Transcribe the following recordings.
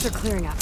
Things are clearing up.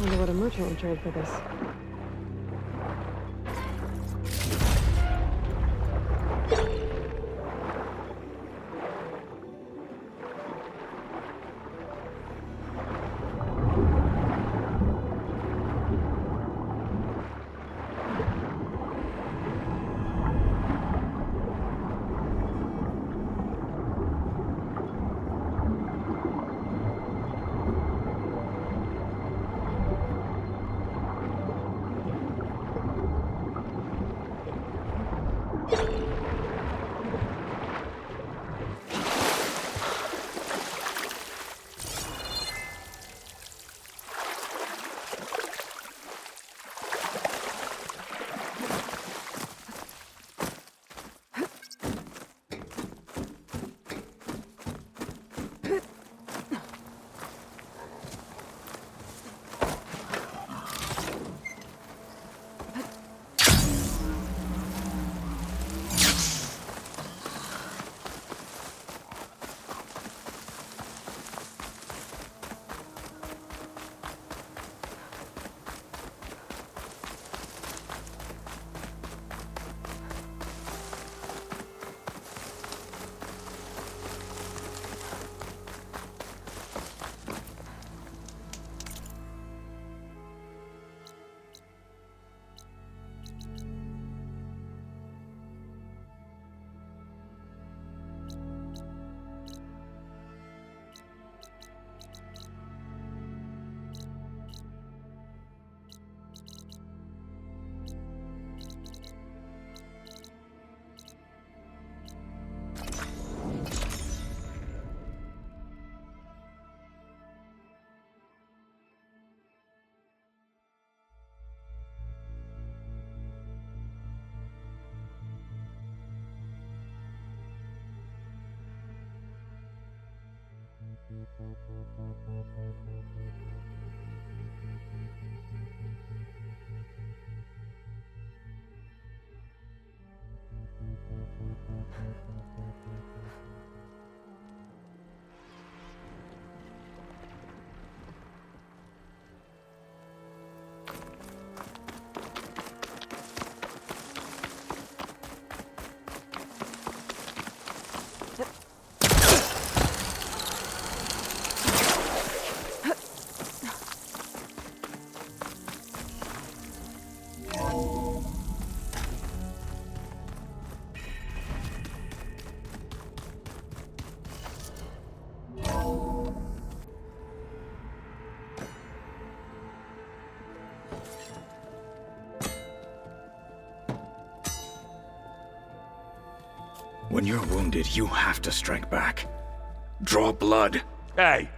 Wonder what a merchant would trade for this. When you're wounded, you have to strike back. Draw blood. Hey!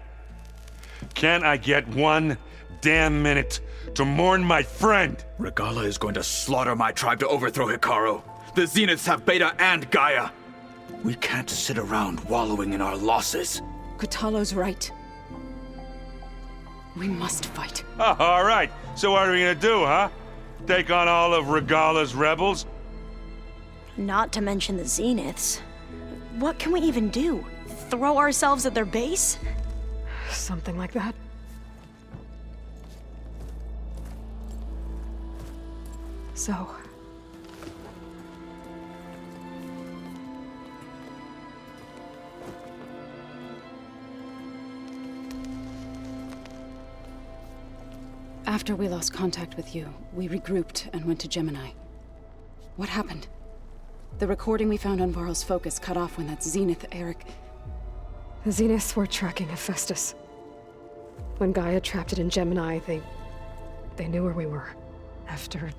Can't I get one damn minute to mourn my friend? Regalla is going to slaughter my tribe to overthrow Hekarro. The Zeniths have Beta and GAIA. We can't sit around wallowing in our losses. Kotallo's right. We must fight. Oh, all right. So what are we gonna do, huh? Take on all of Regalla's rebels? Not to mention the Zeniths. What can we even do? Throw ourselves at their base? Something like that. So... After we lost contact with you, we regrouped and went to Gemini. What happened? The recording we found on Varl's focus cut off when that Zenith, Eric... The Zeniths were tracking Hephaestus. When GAIA trapped it in Gemini, they knew where we were. After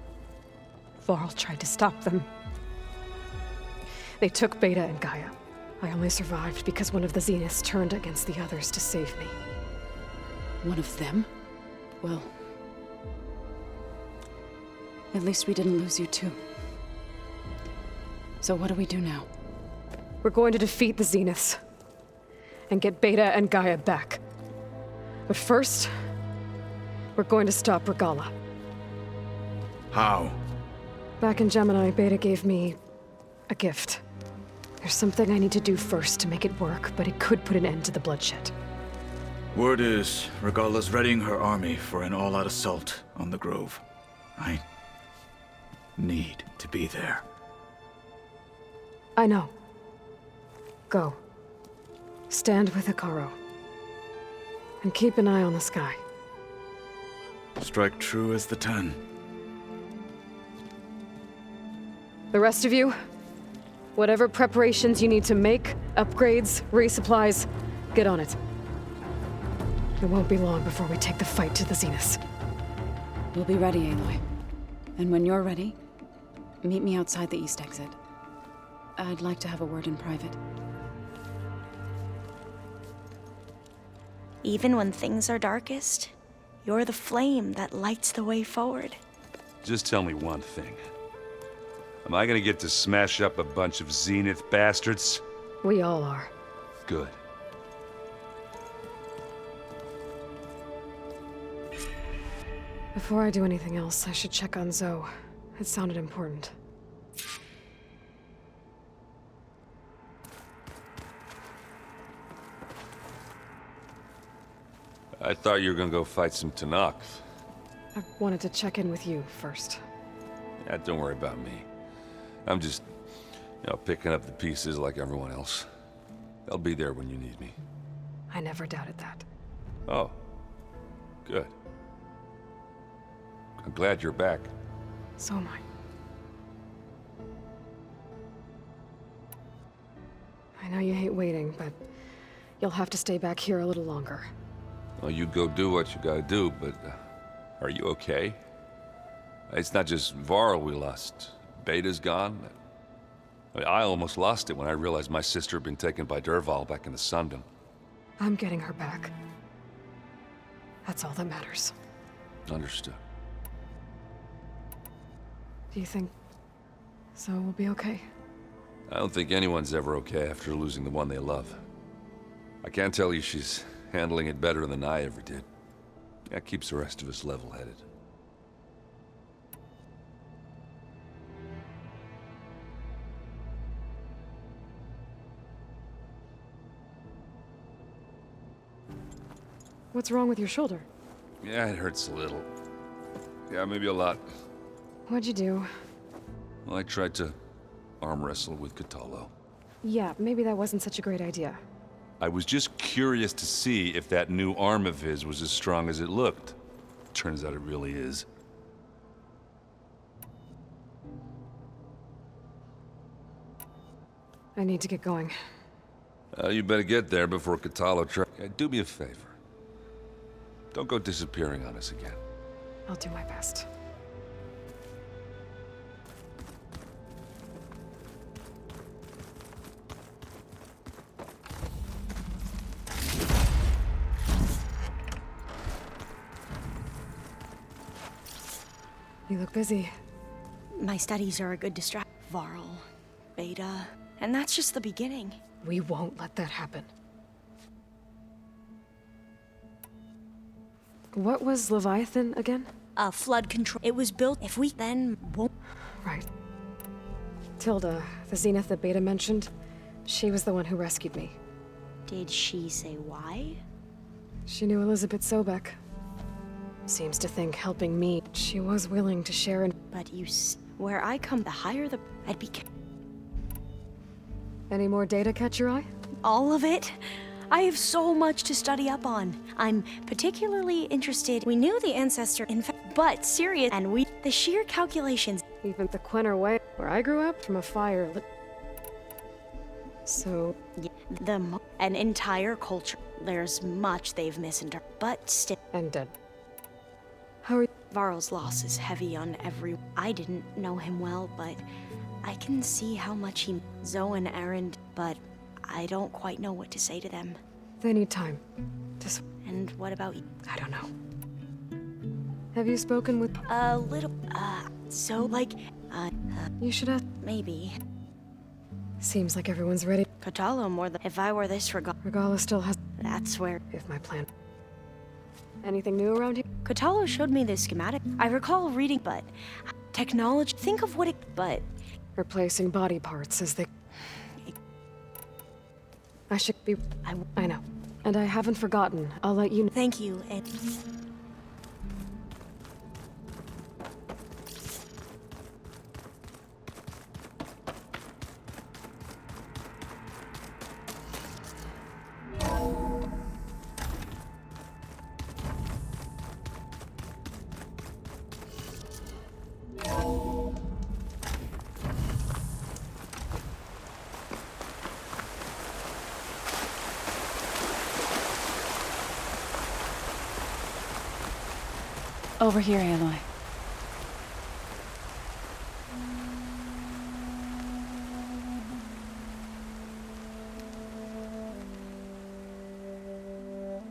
Varl tried to stop them. They took Beta and GAIA. I only survived because one of the Zeniths turned against the others to save me. One of them? Well... at least we didn't lose you too. So what do we do now? We're going to defeat the Zeniths. And get Beta and GAIA back. But first, we're going to stop Regalla. How? Back in Gemini, Beta gave me a gift. There's something I need to do first to make it work, but it could put an end to the bloodshed. Word is, Regalla's readying her army for an all-out assault on the Grove. I need to be there. I know. Go. Stand with Hekarro. And keep an eye on the sky. Strike true as the 10. The rest of you, whatever preparations you need to make, upgrades, resupplies, get on it. It won't be long before we take the fight to the Zeniths. We'll be ready, Aloy. And when you're ready, meet me outside the east exit. I'd like to have a word in private. Even when things are darkest, you're the flame that lights the way forward. Just tell me one thing. Am I gonna get to smash up a bunch of Zenith bastards? We all are. Good. Before I do anything else, I should check on Zoe. It sounded important. I thought you were gonna go fight some Talanah. I wanted to check in with you first. Yeah, don't worry about me. I'm just, picking up the pieces like everyone else. I'll be there when you need me. I never doubted that. Oh. Good. I'm glad you're back. So am I. I know you hate waiting, but you'll have to stay back here a little longer. Well, you go do what you gotta do, but are you okay? It's not just Varl we lost. Beta's gone. I almost lost it when I realized my sister had been taken by Dervahl back in the Sundom. I'm getting her back. That's all that matters. Understood. Do you think Zoe will be okay? I don't think anyone's ever okay after losing the one they love. I can't tell you she's handling it better than I ever did. That keeps the rest of us level-headed. What's wrong with your shoulder? Yeah, it hurts a little. Yeah, maybe a lot. What'd you do? Well, I tried to arm wrestle with Kotallo. Yeah, maybe that wasn't such a great idea. I was just curious to see if that new arm of his was as strong as it looked. Turns out it really is. I need to get going. You better get there before Kotallo do me a favor. Don't go disappearing on us again. I'll do my best. You look busy. My studies are a good distraction. Varl, Beta, and that's just the beginning. We won't let that happen. What was Leviathan again? Flood control. It was built if we then won't. Right. Tilda, the Zenith that Beta mentioned, she was the one who rescued me. Did she say why? She knew Elizabeth Sobek. Seems to think helping me, she was willing to share in. But where I come, the higher the... I'd be... Any more data catch your eye? All of it? I have so much to study up on. I'm particularly interested. We knew the ancestor, but serious, and the sheer calculations. Even the Quenner Way, where I grew up, from a fire lit. So... An entire culture. There's much they've misinterpreted, but still... And dead. How are you? Varl's loss is heavy on every... I didn't know him well, but I can see how much he... Zoe and Erend, but I don't quite know what to say to them. They need time. And what about you? I don't know. Have you spoken with... A little... so, like... You should have... Maybe. Seems like everyone's ready. Kotallo more than... If I were this Regalla still has... That's where... If my plan... Anything new around here? Kotallo showed me this schematic. I recall reading, but... Technology... Think of what it... But... Replacing body parts as they... I should be... I know. And I haven't forgotten. I'll let you know. Thank you, and... Over here, Aloy.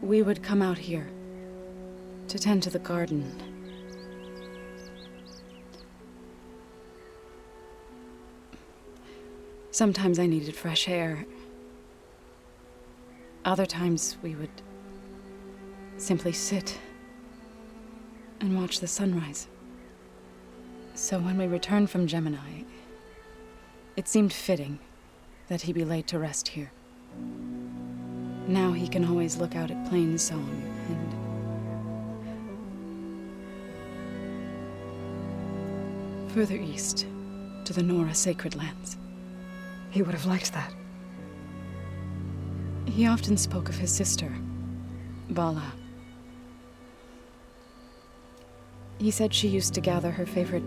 We would come out here to tend to the garden. Sometimes I needed fresh air. Other times we would simply sit and watch the sunrise. So when we returned from Gemini, it seemed fitting that he be laid to rest here. Now he can always look out at Plainsong and further east to the Nora sacred lands. He would have liked that. He often spoke of his sister, Vala. He said she used to gather her favorite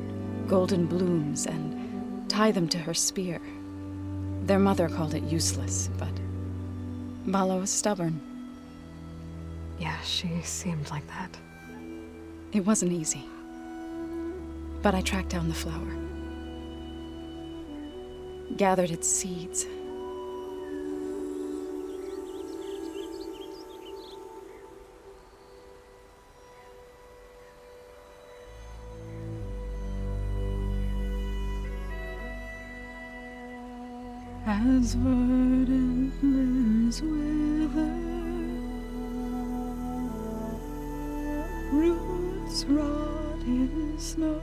golden blooms and tie them to her spear. Their mother called it useless, but Vala was stubborn. Yeah, she seemed like that. It wasn't easy. But I tracked down the flower. Gathered its seeds. As verdant limbs wither, roots rot in snow,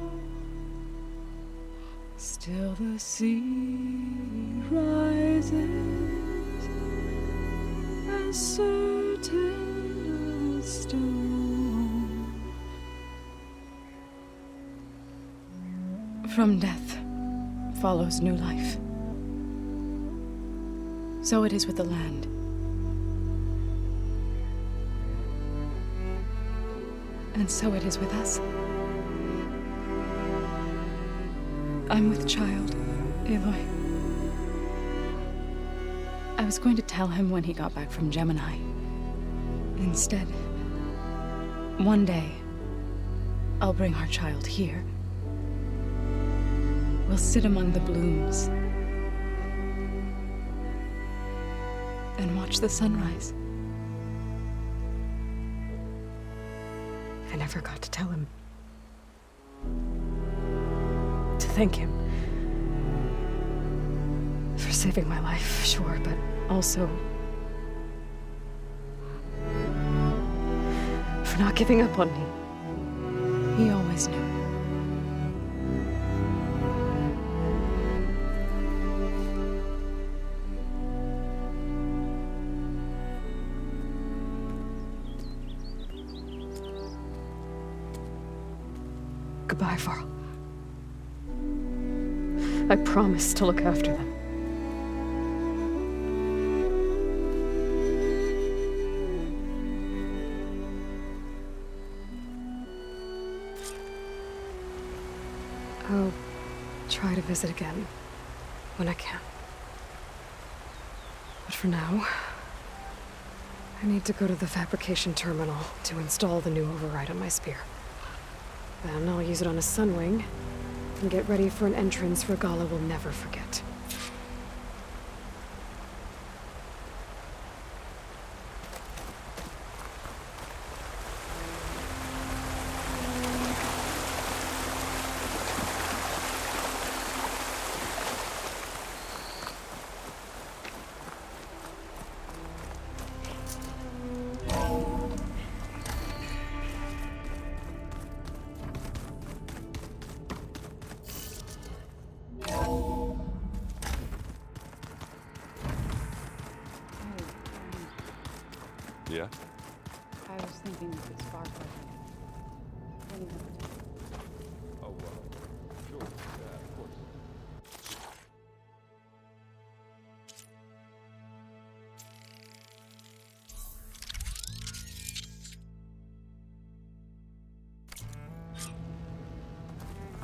still the sea rises, as certain as stone. From death follows new life. So it is with the land. And so it is with us. I'm with child, Aloy. I was going to tell him when he got back from Gemini. Instead, one day, I'll bring our child here. We'll sit among the blooms and watch the sunrise. I never got to tell him. To thank him. For saving my life, sure, but also for not giving up on me. He always knew. Goodbye, Varl. I promise to look after them. I'll try to visit again when I can. But for now, I need to go to the fabrication terminal to install the new override on my spear. Then I'll use it on a sunwing and get ready for an entrance Regalla will never forget. Yeah? I was thinking we could spark like Oh, sure. Yeah, of course.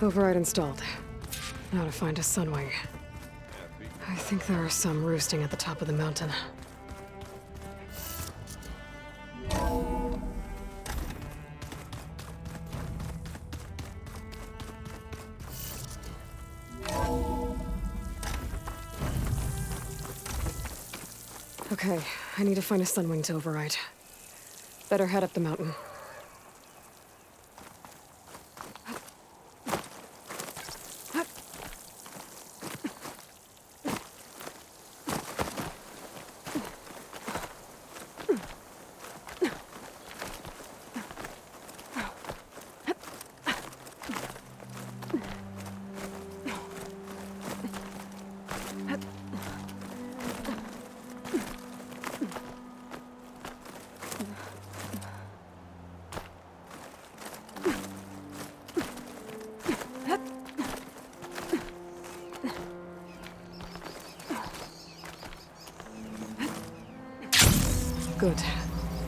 Override installed. Now to find a sunwing. I think there are some roosting at the top of the mountain. Okay, I need to find a sunwing to override. Better head up the mountain. Good.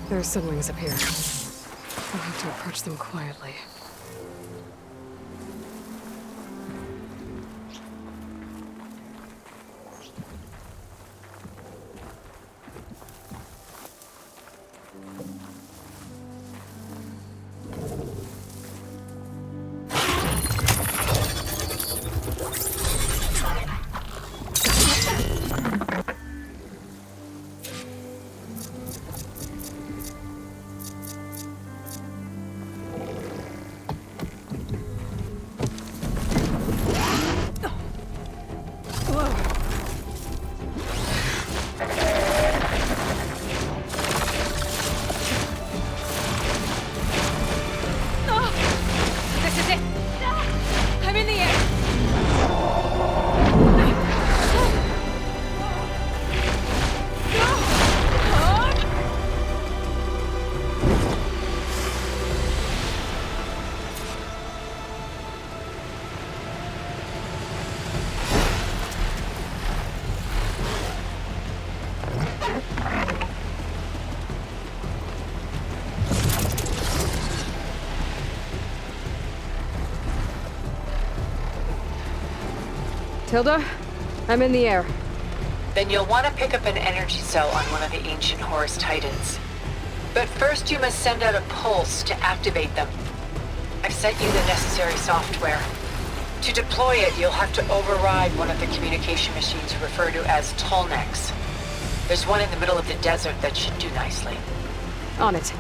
There are sunwings up here. I'll have to approach them quietly. Tilda, I'm in the air. Then you'll want to pick up an energy cell on one of the ancient Horus Titans. But first you must send out a pulse to activate them. I've sent you the necessary software. To deploy it, you'll have to override one of the communication machines referred to as Tallnecks. There's one in the middle of the desert that should do nicely. On it.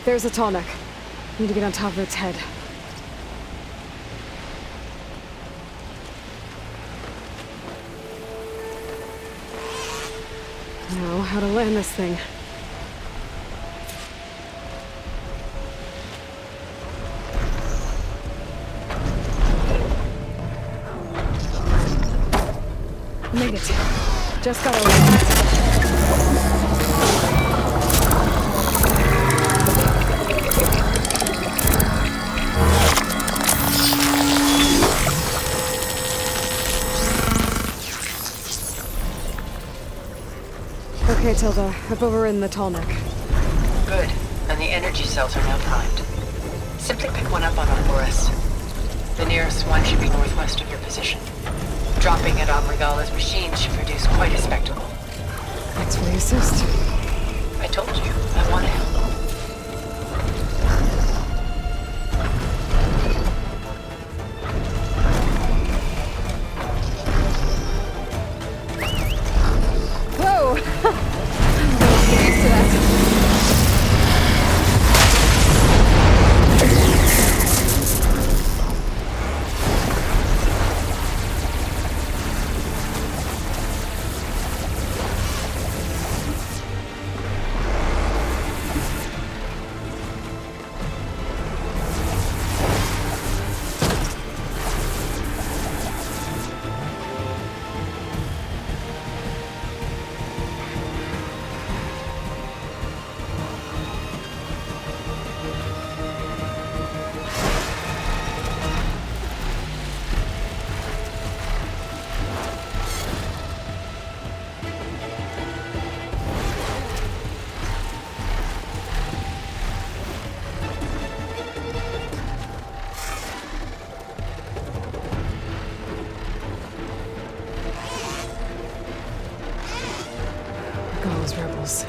There's a tall neck. Need to get on top of its head. Now, how to land this thing. Made it. Just gotta land. Okay, Tilda. I've overridden the tall neck. Good. And the energy cells are now primed. Simply pick one up on Horus. The nearest one should be northwest of your position. Dropping it on Regalla's machine should produce quite a spectacle. Thanks for the assist. I told you, I want to help. Whoa! I'm gonna get used to that. Rebels.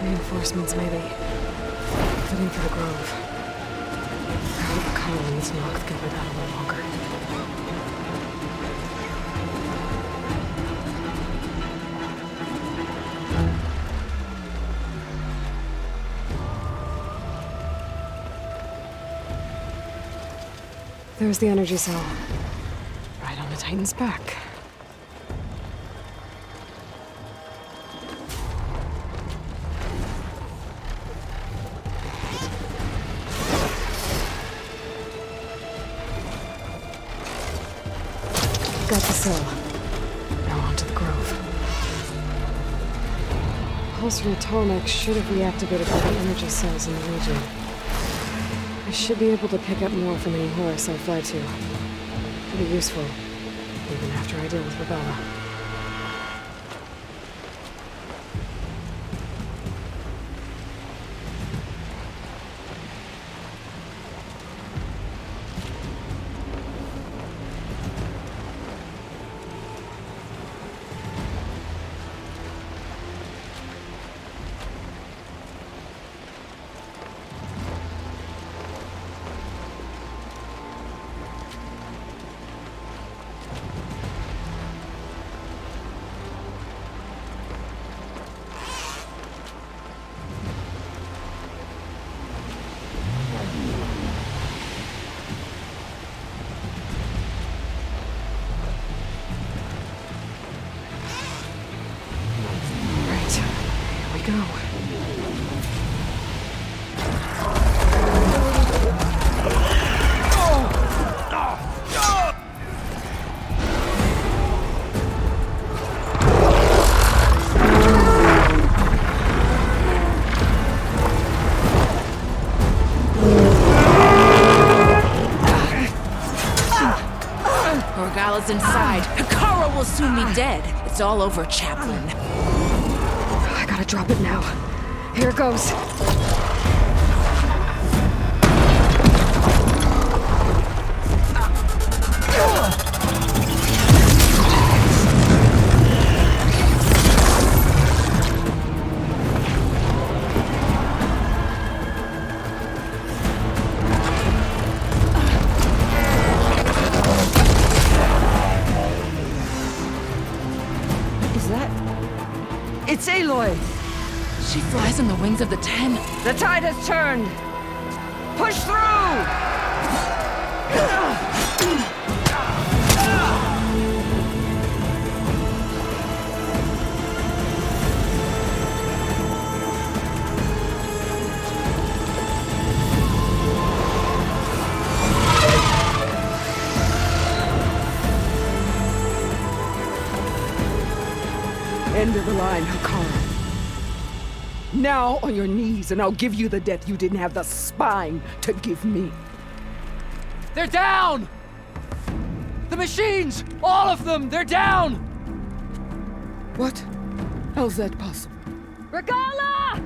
Reinforcements, maybe. Heading for the grove. I hope Collins Noct can live out a little longer. There's the energy cell. Right on the Titan's back. Got the cell. Now on to the grove. Pulse from the Tallneck should have reactivated all the energy cells in the region. I should be able to pick up more from any Horus I fly to. It'll be useful, even after I deal with Regalla. Regalla's inside. Hekarro will soon be dead. It's all over, Chaplain. I gotta drop it now. Here it goes. It's Aloy! She flies on the wings of the 10. The tide has turned! Push through! End of the line, Hekarro. Now on your knees, and I'll give you the death you didn't have the spine to give me. They're down! The machines! All of them! They're down! What? How's that possible? Regalla!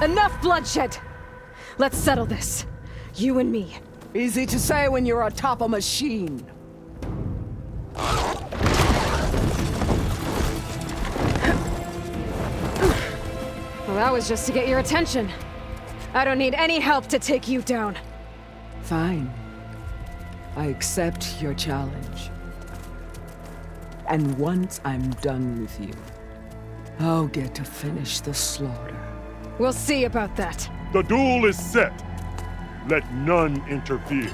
Enough bloodshed! Let's settle this. You and me. Easy to say when you're atop a machine. Well, that was just to get your attention. I don't need any help to take you down. Fine. I accept your challenge. And once I'm done with you, I'll get to finish the slaughter. We'll see about that. The duel is set. Let none interfere.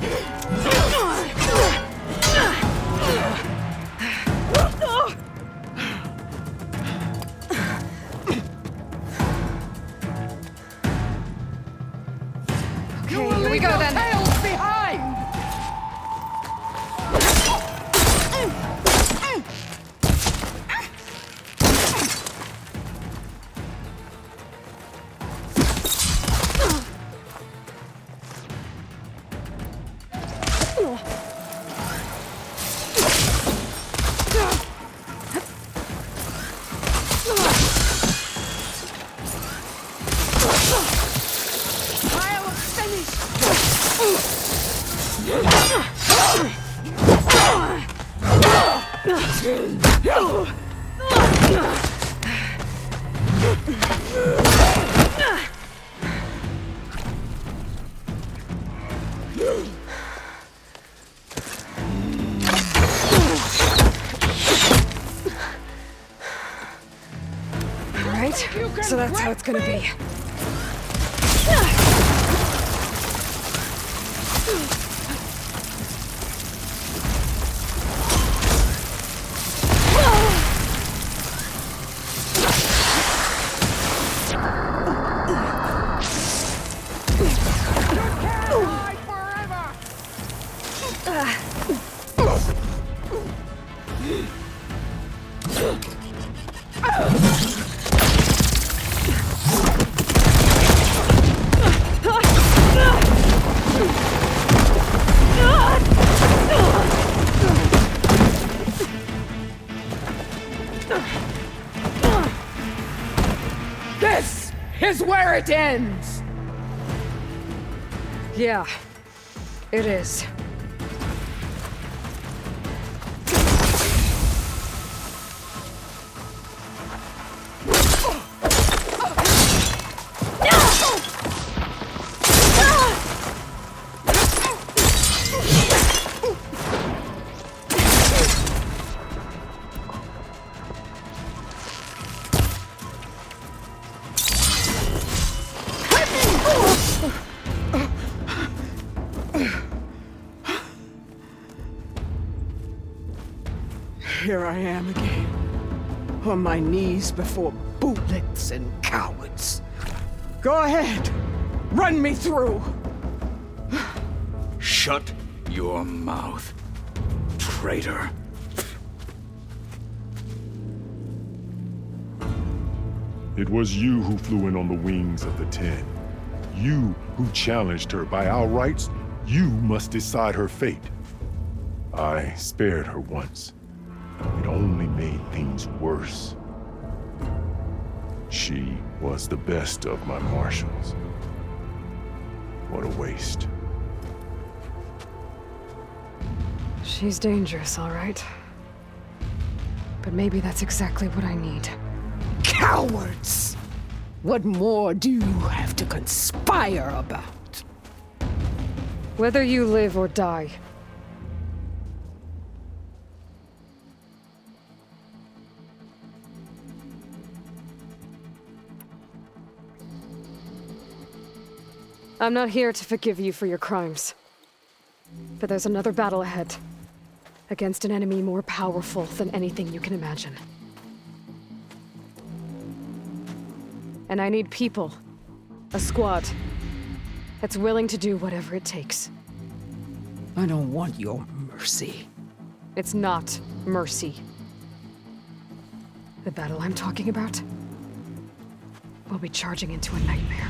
Okay, here we go then. Tails behind! Alright, so that's how it's gonna be. This is where it ends! Yeah, it is. Here I am again, on my knees before bootlets and cowards. Go ahead, run me through. Shut your mouth, traitor. It was you who flew in on the wings of the 10. You who challenged her. By our rights, you must decide her fate. I spared her once. It only made things worse. She was the best of my marshals. What a waste. She's dangerous, all right. But maybe that's exactly what I need. Cowards! What more do you have to conspire about? Whether you live or die. I'm not here to forgive you for your crimes. But there's another battle ahead. Against an enemy more powerful than anything you can imagine. And I need people. A squad. That's willing to do whatever it takes. I don't want your mercy. It's not mercy. The battle I'm talking about will be charging into a nightmare.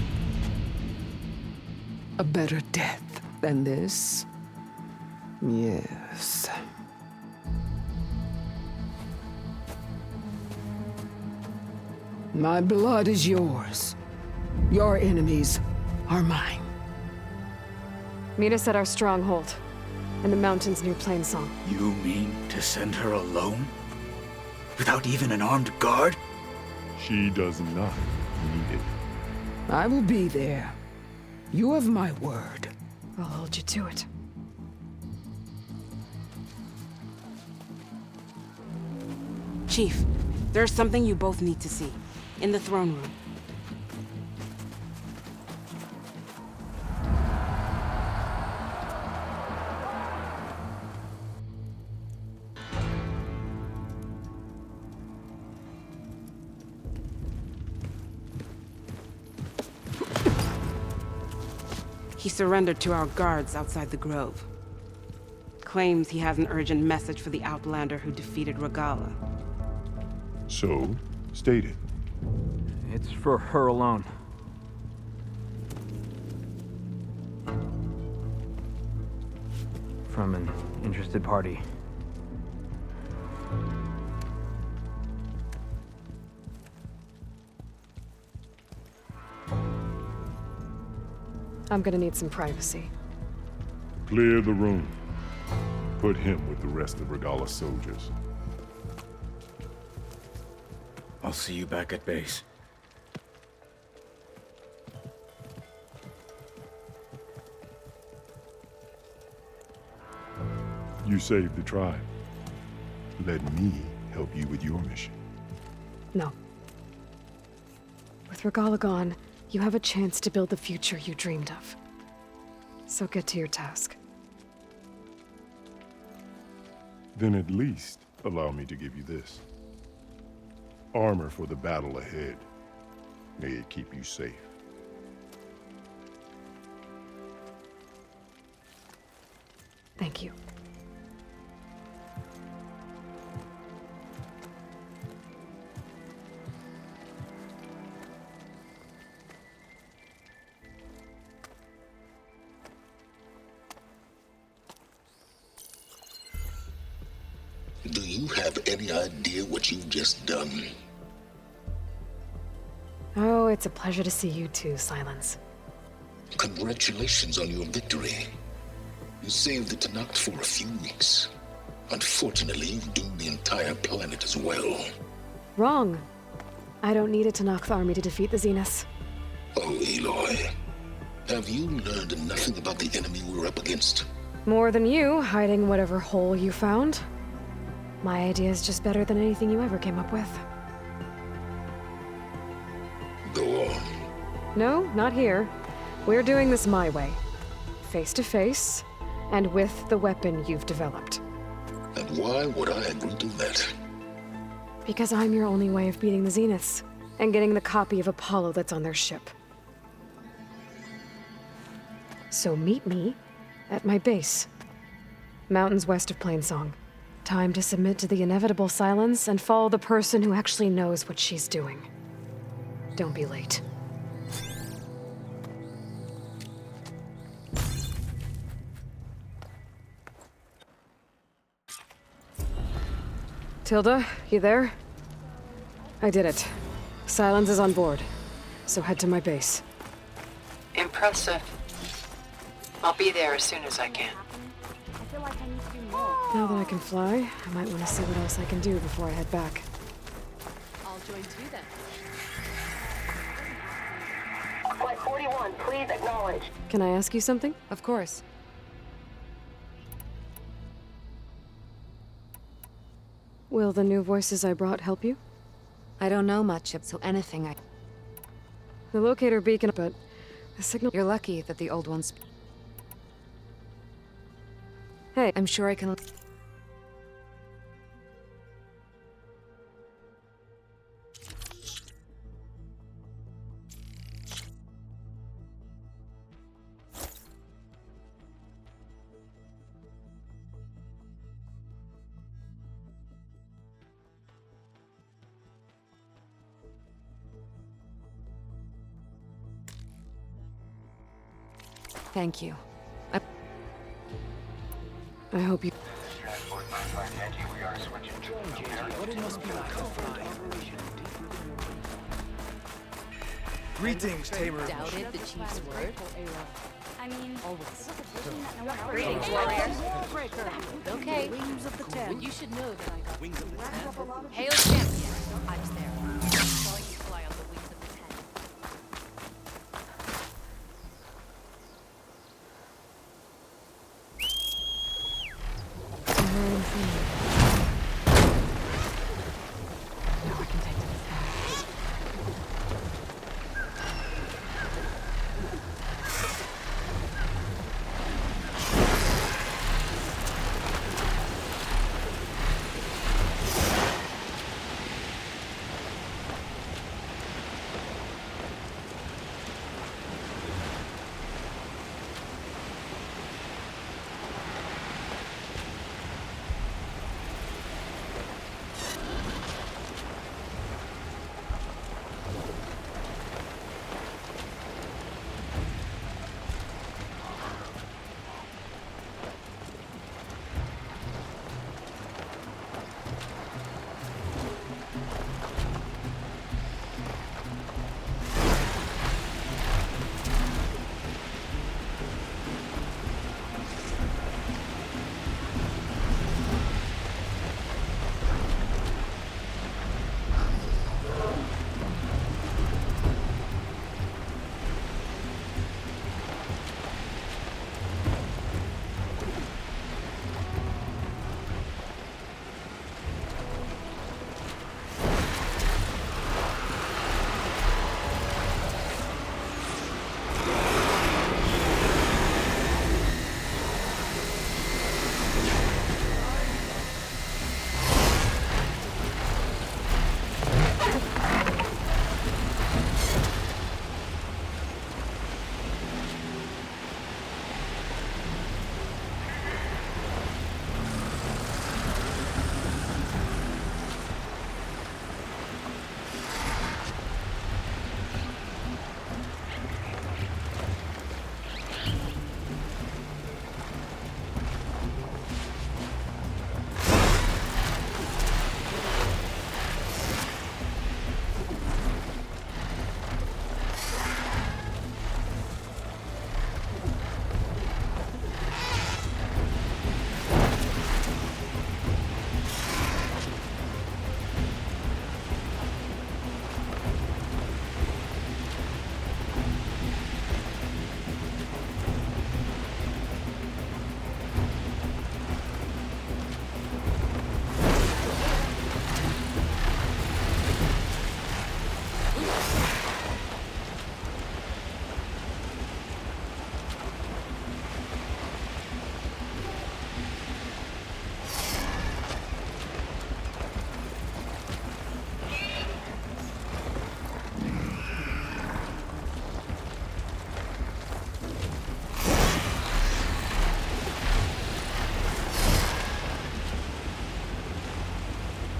A better death than this? Yes. My blood is yours. Your enemies are mine. Meet us at our stronghold, in the mountains near Plainsong. You mean to send her alone? Without even an armed guard? She does not need it. I will be there. You have my word. I'll hold you to it. Chief, there's something you both need to see. In the throne room. He surrendered to our guards outside the grove. Claims he has an urgent message for the Outlander who defeated Regalla. So, state it. It's for her alone. From an interested party. I'm gonna need some privacy. Clear the room. Put him with the rest of Regalla's soldiers. I'll see you back at base. You saved the tribe. Let me help you with your mission. No. With Regalla gone, you have a chance to build the future you dreamed of. So get to your task. Then at least allow me to give you this. Armor for the battle ahead. May it keep you safe. Thank you. Do you have any idea what you've just done? Oh, it's a pleasure to see you too, Sylens. Congratulations on your victory. You saved the Talanah for a few weeks. Unfortunately, you've doomed the entire planet as well. Wrong. I don't need a Talanah army to defeat the Zeniths. Oh, Aloy. Have you learned nothing about the enemy we're up against? More than you, hiding whatever hole you found. My idea is just better than anything you ever came up with. Go on. No, not here. We're doing this my way. Face to face, and with the weapon you've developed. And why would I agree to that? Because I'm your only way of beating the Zeniths, and getting the copy of Apollo that's on their ship. So meet me at my base. Mountains west of Plainsong. Time to submit to the inevitable silence and follow the person who actually knows what she's doing. Don't be late. Tilda, you there? I did it. Sylens is on board, so head to my base. Impressive. I'll be there as soon as I can. Now that I can fly, I might want to see what else I can do before I head back. I'll join too then. Flight 41, please acknowledge. Can I ask you something? Of course. Will the new voices I brought help you? I don't know much, so anything I... The locator beacon, but the signal... You're lucky that the old ones... Hey, I'm sure I can... Thank you. I hope you... Greetings, Tamer. Doubted the chief's word? I mean, Always. greetings, warriors. Okay. Wings of the ten. But you should know that I got wings of the ten. Hail champion. I was there. I saw you fly on the wings of the ten. No, I can take this now.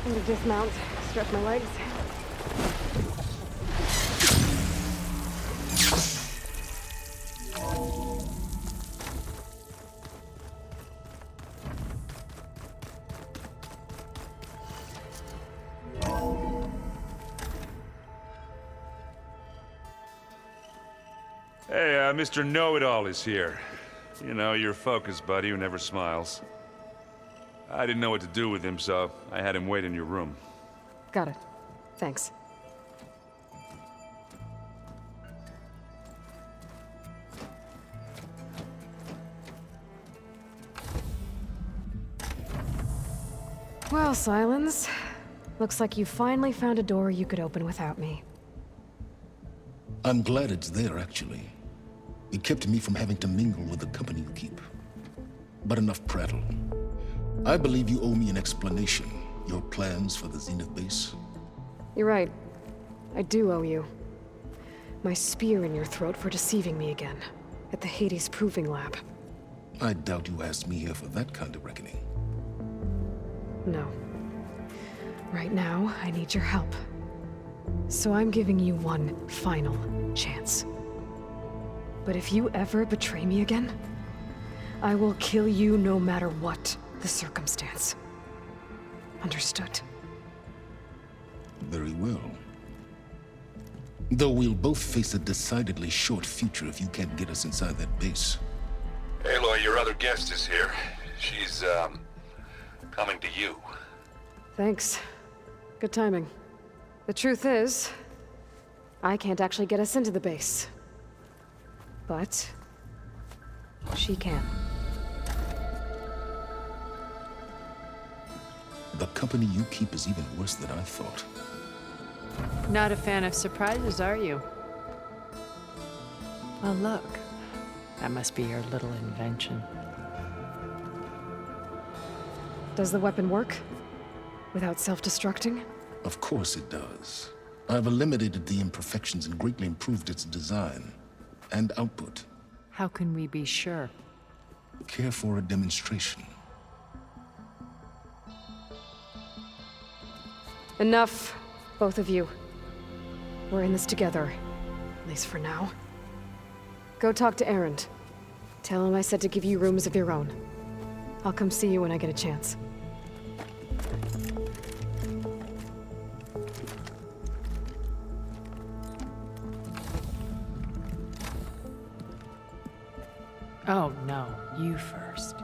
I'm gonna dismount, stretch my legs. Hey, Mr. Know-It-All is here. You know, your focus buddy who never smiles. I didn't know what to do with him, so I had him wait in your room. Got it. Thanks. Well, Sylens, looks like you finally found a door you could open without me. I'm glad it's there, actually. It kept me from having to mingle with the company you keep. But enough prattle. I believe you owe me an explanation. Your plans for the Zenith base? You're right. I do owe you. My spear in your throat for deceiving me again, at the Hades Proving Lab. I doubt you asked me here for that kind of reckoning. No. Right now, I need your help. So I'm giving you one final chance. But if you ever betray me again, I will kill you no matter what the circumstance. Understood? Very well. Though we'll both face a decidedly short future if you can't get us inside that base. Aloy, your other guest is here. She's, coming to you. Thanks. Good timing. The truth is, I can't actually get us into the base. But she can. The company you keep is even worse than I thought. Not a fan of surprises, are you? Well, look. That must be your little invention. Does the weapon work? Without self-destructing? Of course it does. I've eliminated the imperfections and greatly improved its design and output. How can we be sure? Care for a demonstration? Enough, both of you. We're in this together, at least for now. Go talk to Erend. Tell him I said to give you rooms of your own. I'll come see you when I get a chance. Oh, no. You first.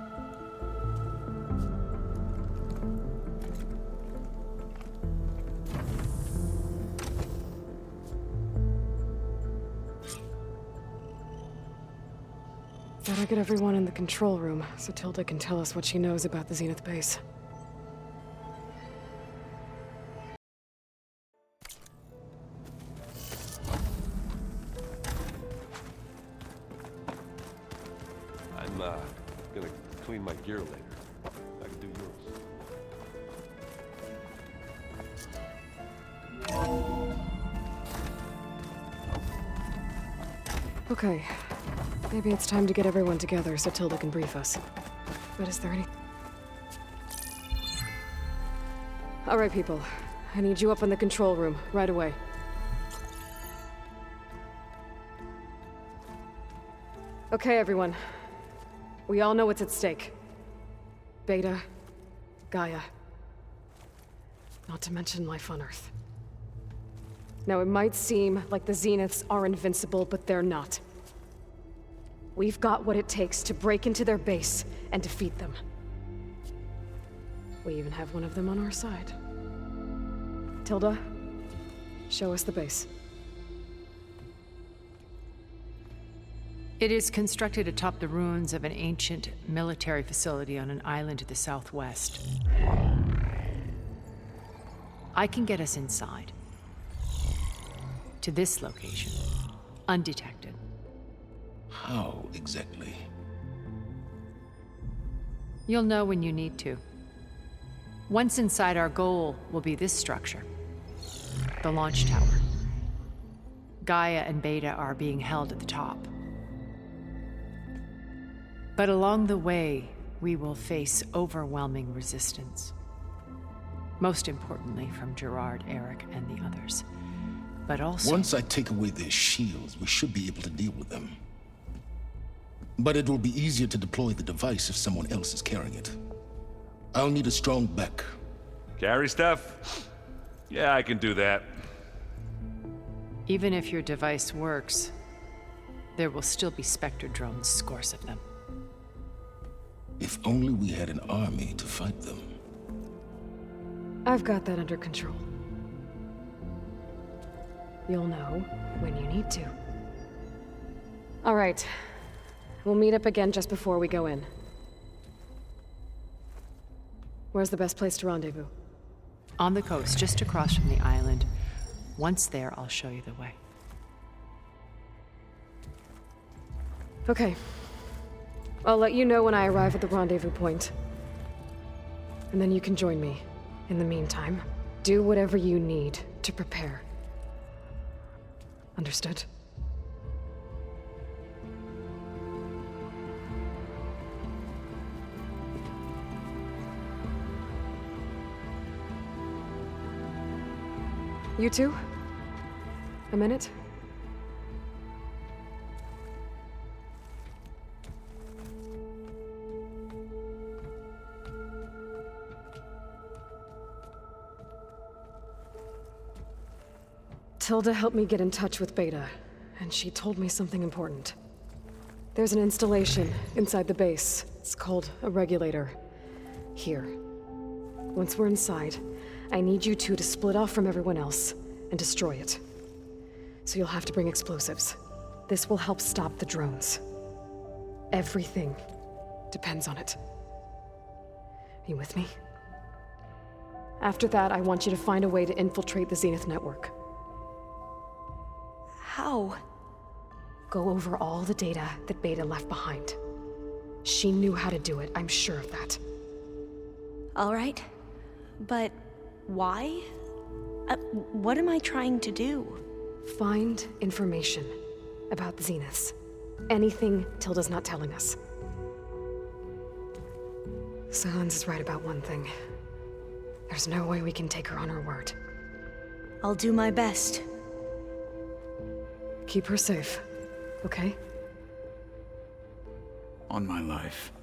Better get everyone in the control room, so Tilda can tell us what she knows about the Zenith base. I'm, gonna clean my gear later. I can do yours. Okay. Maybe it's time to get everyone together so Tilda can brief us. But is there any... All right, people. I need you up in the control room, right away. Okay, everyone. We all know what's at stake. Beta, Gaia. Not to mention life on Earth. Now, it might seem like the Zeniths are invincible, but they're not. We've got what it takes to break into their base and defeat them. We even have one of them on our side. Tilda, show us the base. It is constructed atop the ruins of an ancient military facility on an island to the southwest. I can get us inside. To this location, undetected. How exactly? You'll know when you need to. Once inside, our goal will be this structure. The launch tower. Gaia and Beta are being held at the top. But along the way, we will face overwhelming resistance. Most importantly from Gerard, Eric, and the others. But also... Once I take away their shields, we should be able to deal with them. But it will be easier to deploy the device if someone else is carrying it. I'll need a strong back. Carry stuff? Yeah, I can do that. Even if your device works, there will still be Spectre drones, scores of them. If only we had an army to fight them. I've got that under control. You'll know when you need to. All right. We'll meet up again just before we go in. Where's the best place to rendezvous? On the coast, just across from the island. Once there, I'll show you the way. Okay. I'll let you know when I arrive at the rendezvous point. And then you can join me. In the meantime, do whatever you need to prepare. Understood? You two? A minute? Tilda helped me get in touch with Beta, and she told me something important. There's an installation inside the base. It's called a regulator. Here. Once we're inside, I need you two to split off from everyone else and destroy it. So you'll have to bring explosives. This will help stop the drones. Everything depends on it. Are you with me? After that, I want you to find a way to infiltrate the Zenith network. How? Go over all the data that Beta left behind. She knew how to do it, I'm sure of that. All right. But why? What am I trying to do? Find information about the Zeniths. Anything Tilda's not telling us. Sylens is right about one thing. There's no way we can take her on her word. I'll do my best. Keep her safe, okay? On my life.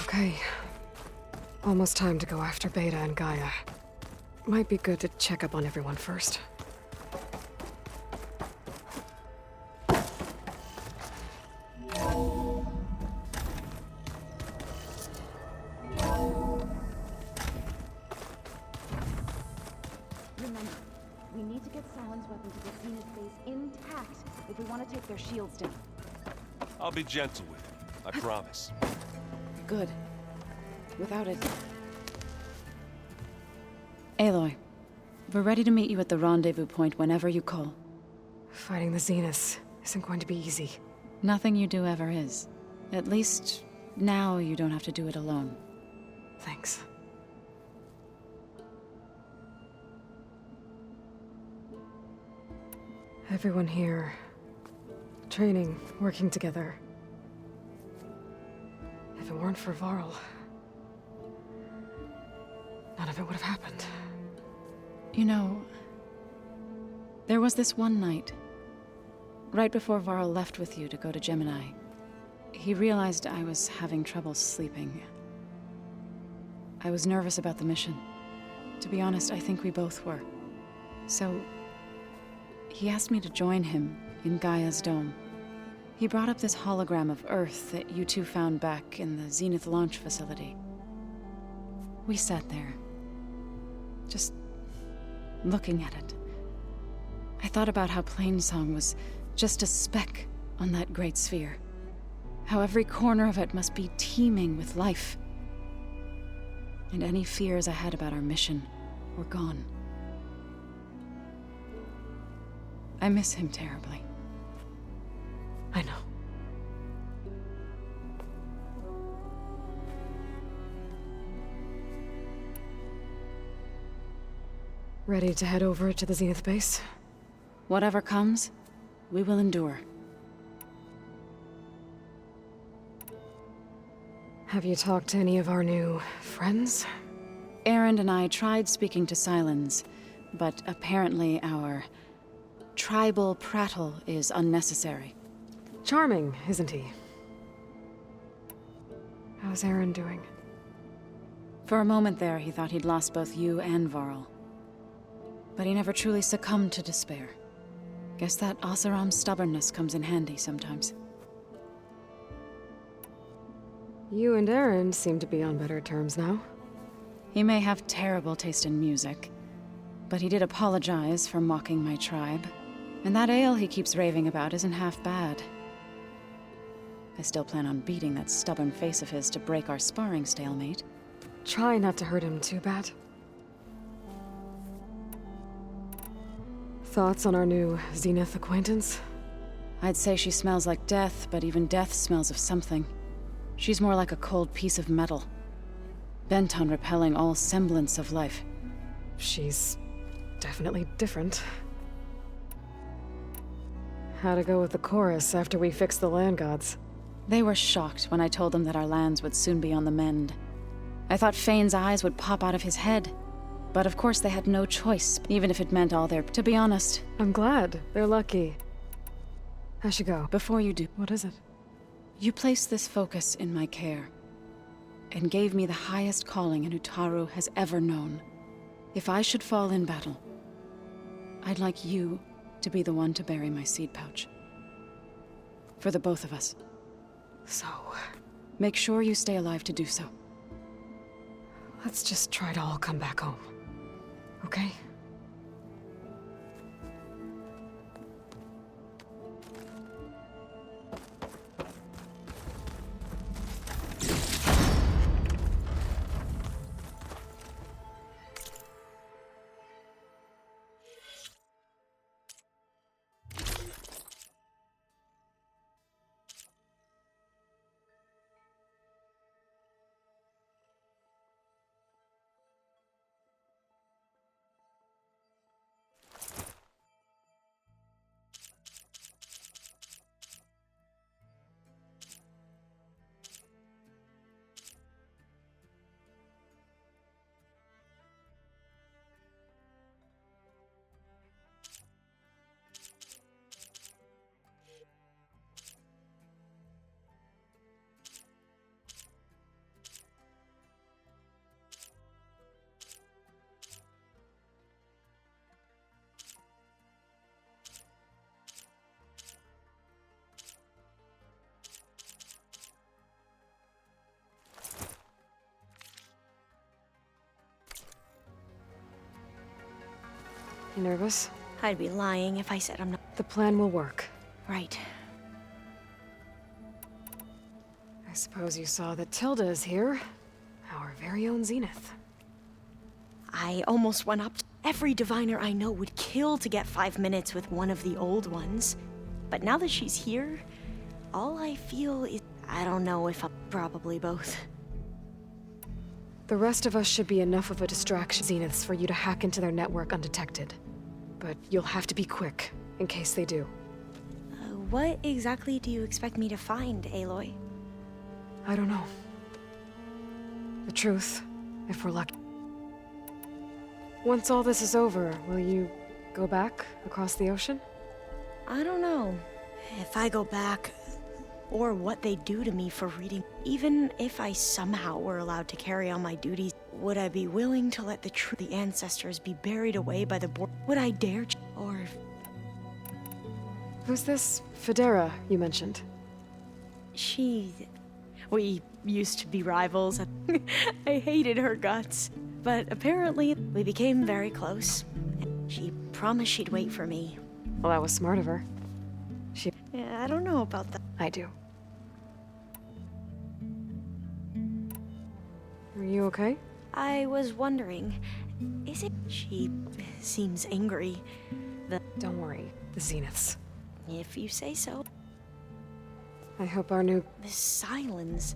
Okay. Almost time to go after Beta and Gaia. Might be good to check up on everyone first. Remember, we need to get Sylens' weapon to the Zenith base intact if we want to take their shields down. I'll be gentle with him, I promise. Good. Without it... Aloy, we're ready to meet you at the rendezvous point whenever you call. Fighting the Zeniths isn't going to be easy. Nothing you do ever is. At least, now you don't have to do it alone. Thanks. Everyone here. Training, working together. If it weren't for Varl, none of it would have happened. You know, there was this one night, right before Varl left with you to go to Gemini. He realized I was having trouble sleeping. I was nervous about the mission. To be honest, I think we both were. So, he asked me to join him in Gaia's dome. He brought up this hologram of Earth that you two found back in the Zenith launch facility. We sat there, just looking at it. I thought about how Plainsong was just a speck on that great sphere. How every corner of it must be teeming with life. And any fears I had about our mission were gone. I miss him terribly. I know. Ready to head over to the Zenith base? Whatever comes, we will endure. Have you talked to any of our new friends? Erend and I tried speaking to Sylens, but apparently our tribal prattle is unnecessary. Charming, isn't he? How's Erend doing? For a moment there, he thought he'd lost both you and Varl. But he never truly succumbed to despair. Guess that Oseram's stubbornness comes in handy sometimes. You and Erend seem to be on better terms now. He may have terrible taste in music, But he did apologize for mocking my tribe. And that ale he keeps raving about isn't half bad. I still plan on beating that stubborn face of his to break our sparring stalemate. Try not to hurt him too bad. Thoughts on our new Zenith acquaintance? I'd say she smells like death, but even death smells of something. She's more like a cold piece of metal, bent on repelling all semblance of life. She's definitely different. How'd it go with the chorus after we fixed the land gods? They were shocked when I told them that our lands would soon be on the mend. I thought Fane's eyes would pop out of his head. But of course they had no choice, even if it meant all their... To be honest... I'm glad. They're lucky. I should go. Before you do... What is it? You placed this focus in my care, and gave me the highest calling an Utaru has ever known. If I should fall in battle, I'd like you to be the one to bury my seed pouch. For the both of us. So... Make sure you stay alive to do so. Let's just try to all come back home. Okay? You nervous? I'd be lying if I said I'm not. The plan will work. Right. I suppose you saw that Tilda is here. Our very own Zenith. I almost went up. Every diviner I know would kill to get 5 minutes with one of the old ones. But now that she's here, all I feel is... I don't know if I'm... Probably both. The rest of us should be enough of a distraction, Zeniths, for you to hack into their network undetected. But you'll have to be quick, in case they do. What exactly do you expect me to find, Aloy? I don't know. The truth, if we're lucky. Once all this is over, will you go back across the ocean? I don't know. If I go back, or what they do to me for reading. Even if I somehow were allowed to carry on my duties, would I be willing to let the ancestors be buried away by the board? Would I dare or... Who's this Federa you mentioned? We used to be rivals. I hated her guts. But apparently, we became very close. She promised she'd wait for me. Well, that was smart of her. Yeah, I don't know about that. I do. Are you okay? I was wondering, is it... She seems angry. Don't worry, the Zeniths. If you say so. I hope our new... The Sylens.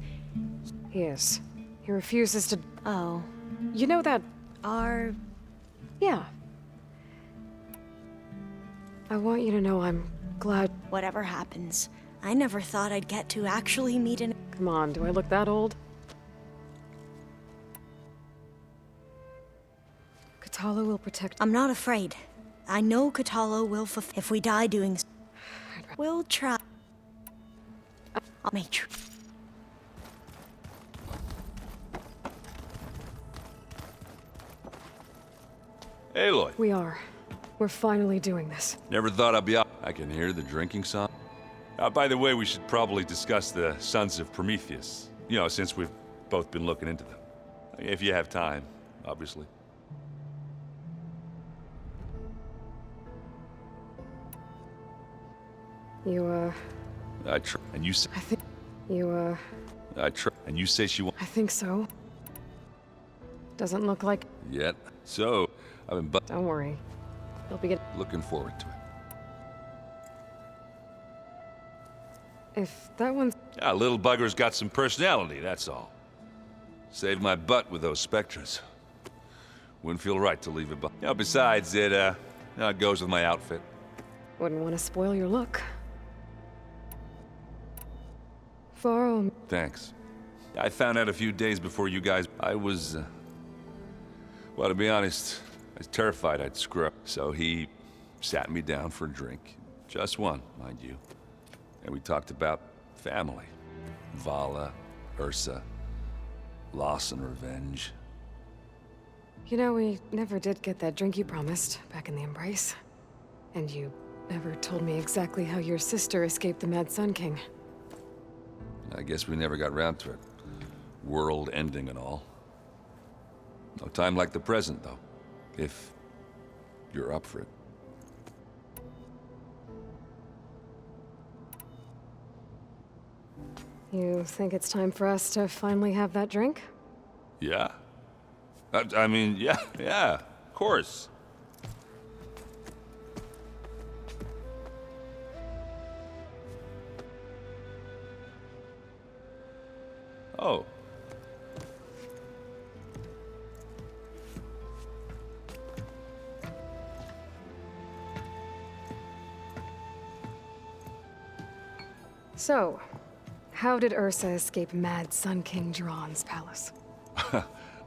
He is. He refuses to... Oh. You know that... Our... Yeah. I want you to know I'm glad... Whatever happens, I never thought I'd get to actually meet an... Come on, do I look that old? Kotallo will protect... I'm not afraid. I know Kotallo will if we die doing... We'll try. I'll make sure. Aloy. We are. We're finally doing this. Never thought I'd be up. I can hear the drinking song. By the way, we should probably discuss the Sons of Prometheus. You know, since we've both been looking into them. If you have time, obviously. I try, and you say. I think you, I try, and you say she won't. I think so. Doesn't look like. Yet. So, I've been. Don't worry. You'll be looking forward to it. If that one's. Yeah, little bugger's got some personality, that's all. Saved my butt with those specters. Wouldn't feel right to leave it behind. You know, besides, it goes with my outfit. Wouldn't want to spoil your look. Varl. Thanks. I found out a few days before you guys. I was, well, to be honest, I was terrified I'd screw up. So he sat me down for a drink. Just one, mind you. And we talked about family. Vala, Ursa, loss and revenge. You know, we never did get that drink you promised back in the Embrace. And you never told me exactly how your sister escaped the Mad Sun King. I guess we never got round to it. World ending and all. No time like the present, though. If you're up for it. You think it's time for us to finally have that drink? Yeah. I mean, yeah, of course. Oh. So, how did Ursa escape Mad Sun King Duran's palace?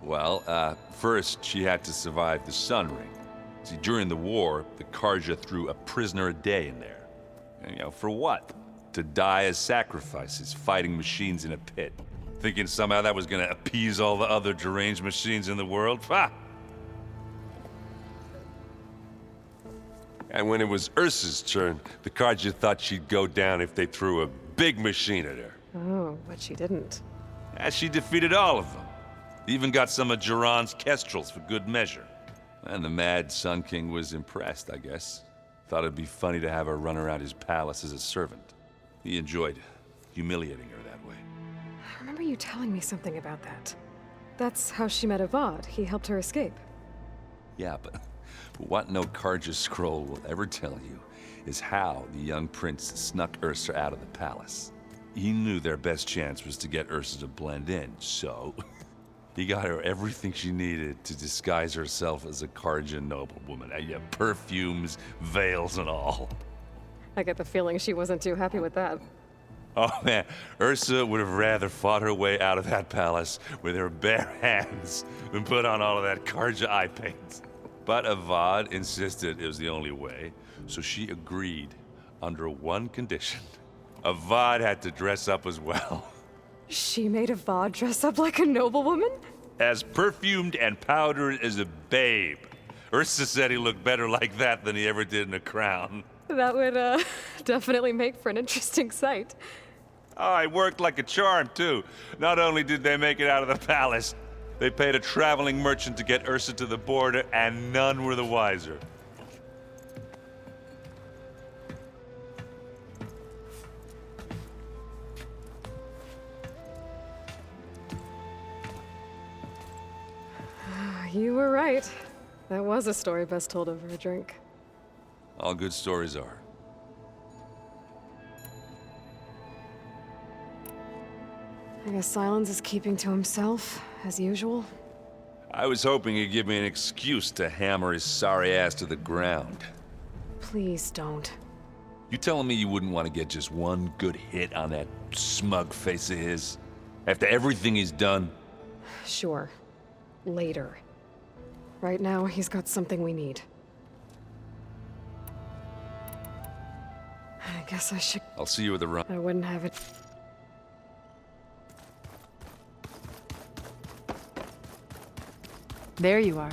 Well, first she had to survive the Sun Ring. See, during the war, the Carja threw a prisoner a day in there. And, you know, for what? To die as sacrifices, fighting machines in a pit. Thinking somehow that was gonna appease all the other deranged machines in the world? Ha! And when it was Ursa's turn, the Carja thought she'd go down if they threw a big machine at her. Oh, but she didn't. And she defeated all of them. Even got some of Duran's kestrels for good measure. And the Mad Sun King was impressed, I guess. Thought it'd be funny to have her run around his palace as a servant. He enjoyed humiliating her that way. I remember you telling me something about that. That's how she met Avad. He helped her escape. Yeah, but what no Carja scroll will ever tell you is how the young prince snuck Ursa out of the palace. He knew their best chance was to get Ursa to blend in, so he got her everything she needed to disguise herself as a Carja noblewoman. Yeah, perfumes, veils, and all. I get the feeling she wasn't too happy with that. Oh man, Ursa would have rather fought her way out of that palace with her bare hands than put on all of that Carja eye paint. But Avad insisted it was the only way, so she agreed under one condition. Avad had to dress up as well. She made Avad dress up like a noblewoman? As perfumed and powdered as a babe. Ursa said he looked better like that than he ever did in a crown. That would, definitely make for an interesting sight. Oh, it worked like a charm, too. Not only did they make it out of the palace, they paid a traveling merchant to get Ursa to the border, and none were the wiser. You were right. That was a story best told over a drink. All good stories are. I guess Sylens is keeping to himself, as usual. I was hoping he'd give me an excuse to hammer his sorry ass to the ground. Please don't. You telling me you wouldn't want to get just one good hit on that smug face of his? After everything he's done? Sure. Later. Right now, he's got something we need. I guess I should... I'll see you at the run. I wouldn't have it... There you are.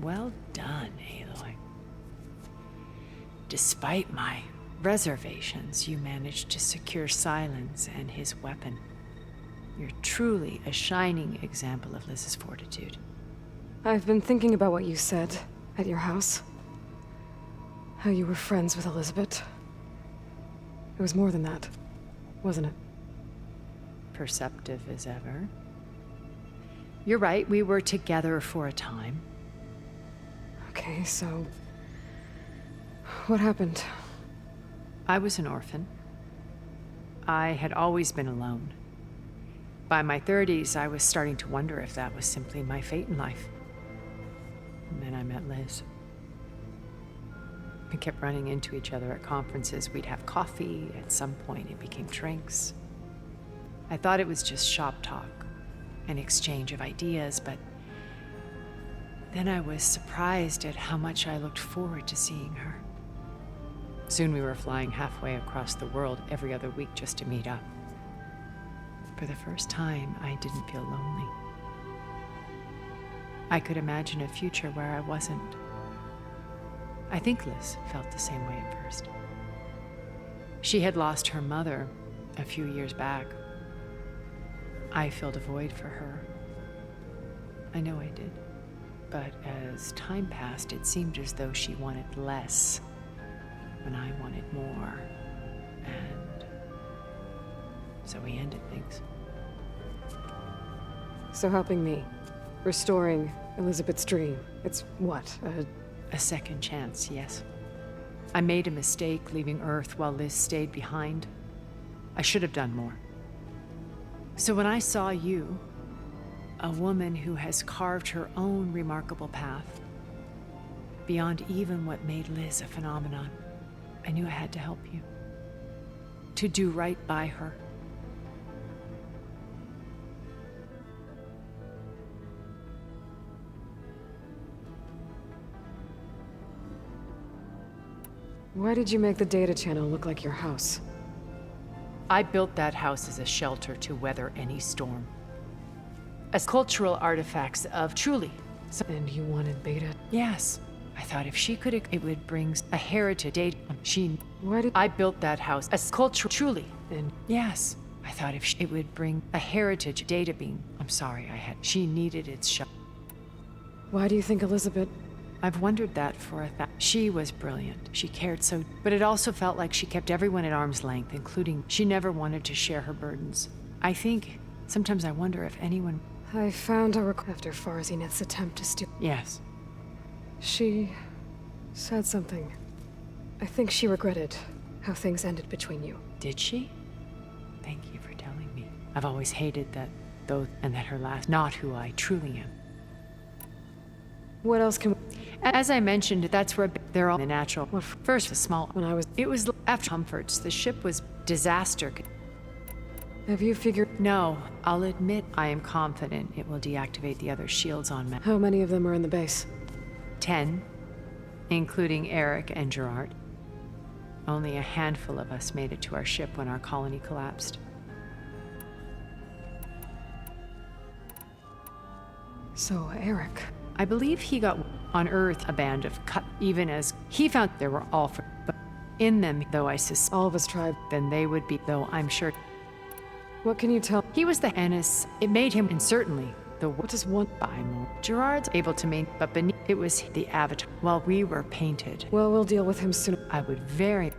Well done, Aloy. Despite my reservations, you managed to secure Sylens and his weapon. You're truly a shining example of Liz's fortitude. I've been thinking about what you said at your house. how you were friends with Elizabeth. It was more than that, wasn't it? Perceptive as ever. You're right, we were together for a time. Okay, so... what happened? I was an orphan. I had always been alone. By my 30s, I was starting to wonder if that was simply my fate in life. And then I met Liz. We kept running into each other at conferences. We'd have coffee. At some point, it became drinks. I thought it was just shop talk, an exchange of ideas, but then I was surprised at how much I looked forward to seeing her. Soon we were flying halfway across the world every other week just to meet up. For the first time, I didn't feel lonely. I could imagine a future where I wasn't. I think Liz felt the same way at first. She had lost her mother a few years back. I filled a void for her. I know I did. But as time passed, it seemed as though she wanted less when I wanted more. And so we ended things. So helping me, restoring Elizabeth's dream, it's what, a second chance, yes. I made a mistake leaving Earth while Liz stayed behind. I should have done more. So when I saw you, a woman who has carved her own remarkable path, beyond even what made Liz a phenomenon, I knew I had to help you. To do right by her. Why did you make the data channel look like your house? I built that house as a shelter to weather any storm. As cultural artifacts of truly. And you wanted Beta? Yes. I thought if she could, it would bring a heritage data. Why did... I built that house as cultural, truly. And yes. I thought if it would bring a heritage data beam. I'm sorry, she needed its shot. Why do you think Elizabeth... I've wondered that for a fact. She was brilliant. She cared so, but it also felt like she kept everyone at arm's length, including she never wanted to share her burdens. I think, sometimes I wonder if anyone... I found a record after Farzineth's attempt to steal... Yes. She said something. I think she regretted how things ended between you. Did she? Thank you for telling me. I've always hated that, though, and that her last, not who I truly am. What else can... As I mentioned, that's where they're all the natural. Well, first, a small... When I was... It was after comforts. The ship was disaster. Have you figured... No, I'll admit I am confident it will deactivate the other shields on map. How many of them are in the base? 10, including Eric and Gerard. Only a handful of us made it to our ship when our colony collapsed. So, Eric... I believe he got on Earth a band of cut, even as he found there were all for, but in them, though I suspect Alva's tribe, then they would be, though I'm sure. What can you tell? He was the Ennis. It made him, and certainly, the what does one buy more. Gerard's able to maintain, but beneath it was the Avatar, while we were painted. Well, we'll deal with him soon. I would very...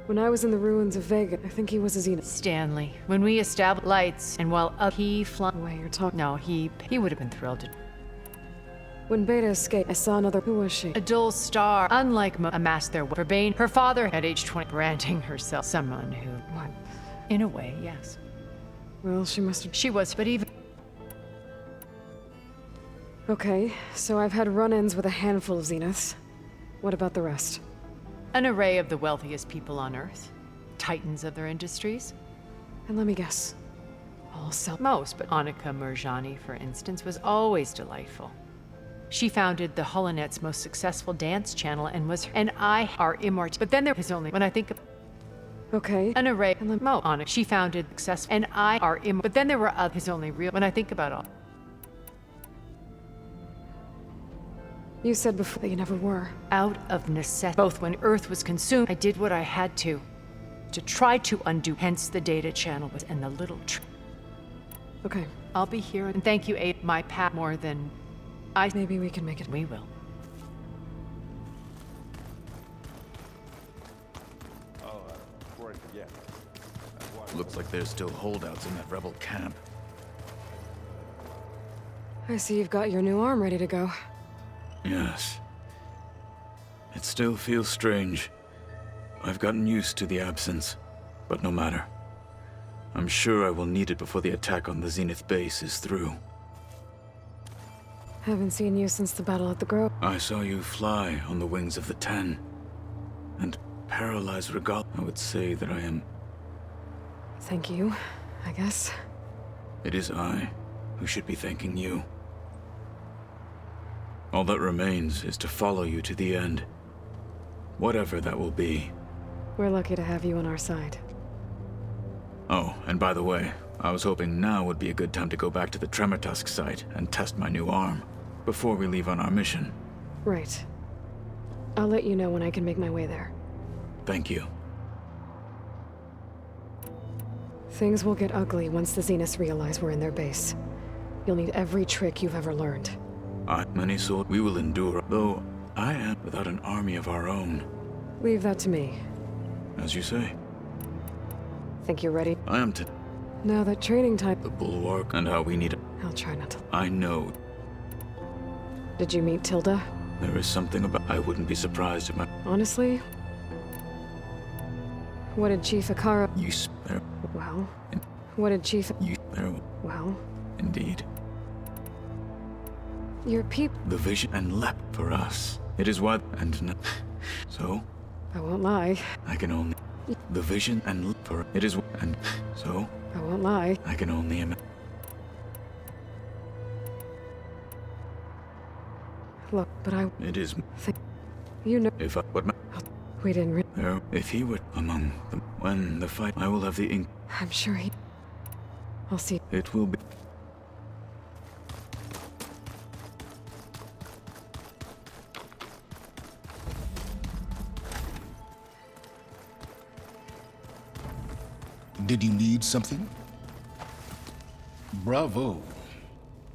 When I was in the ruins of Vega, I think he was a Zenith. Stanley. When we established lights, and while he flung... The way you're talking... No, he would have been thrilled to... When Beta escaped, I saw another... Who was she? A dull star. Unlike amassed their... For Bane, her father, at age 20, branding herself someone who... What? In a way, yes. Well, she must have... She was, but even... Okay, so I've had run-ins with a handful of Zeniths. What about the rest? An array of the wealthiest people on Earth. Titans of their industries. And let me guess. All self... Most, but Annika Murjani, for instance, was always delightful. She founded the Holonet's most successful dance channel and was... And I are immortal. But then there is only... When I think of... Okay. An array... And Annika. She founded successful... And I are immortal. But then there were others only real... When I think about all... You said before that you never were. Out of necessity. Both when Earth was consumed, I did what I had to try to undo. Hence the data channel was and the little Okay. I'll be here, and thank you, Aid. My path more than I... Maybe we can make it. We will. yet. Looks like there's still holdouts in that rebel camp. I see you've got your new arm ready to go. Yes. It still feels strange. I've gotten used to the absence, but no matter. I'm sure I will need it before the attack on the Zenith base is through. Haven't seen you since the battle at the Grove. I saw you fly on the wings of the Ten, and paralyze Regalla. I would say that I am... Thank you, I guess. It is I who should be thanking you. All that remains is to follow you to the end. Whatever that will be. We're lucky to have you on our side. Oh, and by the way, I was hoping now would be a good time to go back to the Tremortusk site and test my new arm, before we leave on our mission. Right. I'll let you know when I can make my way there. Thank you. Things will get ugly once the Zeniths realize we're in their base. You'll need every trick you've ever learned. Many swords we will endure, though I am without an army of our own. Leave that to me. As you say. Think you're ready? I am to... Now that training time... The bulwark and how we need it. I'll try not to... I know. Did you meet Tilda? There is something about... I wouldn't be surprised if my... Honestly? What did Chief Hekarro... You spare... Well... What did Chief... You spare... Well... Indeed. Your peep... The vision and leapt for us. It is what... And... So? I won't lie. I can only... The vision and leap for... It is... And... So? I won't lie. I can only imagine. Look, but I... It is... You know... If I... What my... We didn't There... If he were among them... When the fight... I will have the ink... I'm sure he... I'll see. It will be... Did you need something? Bravo.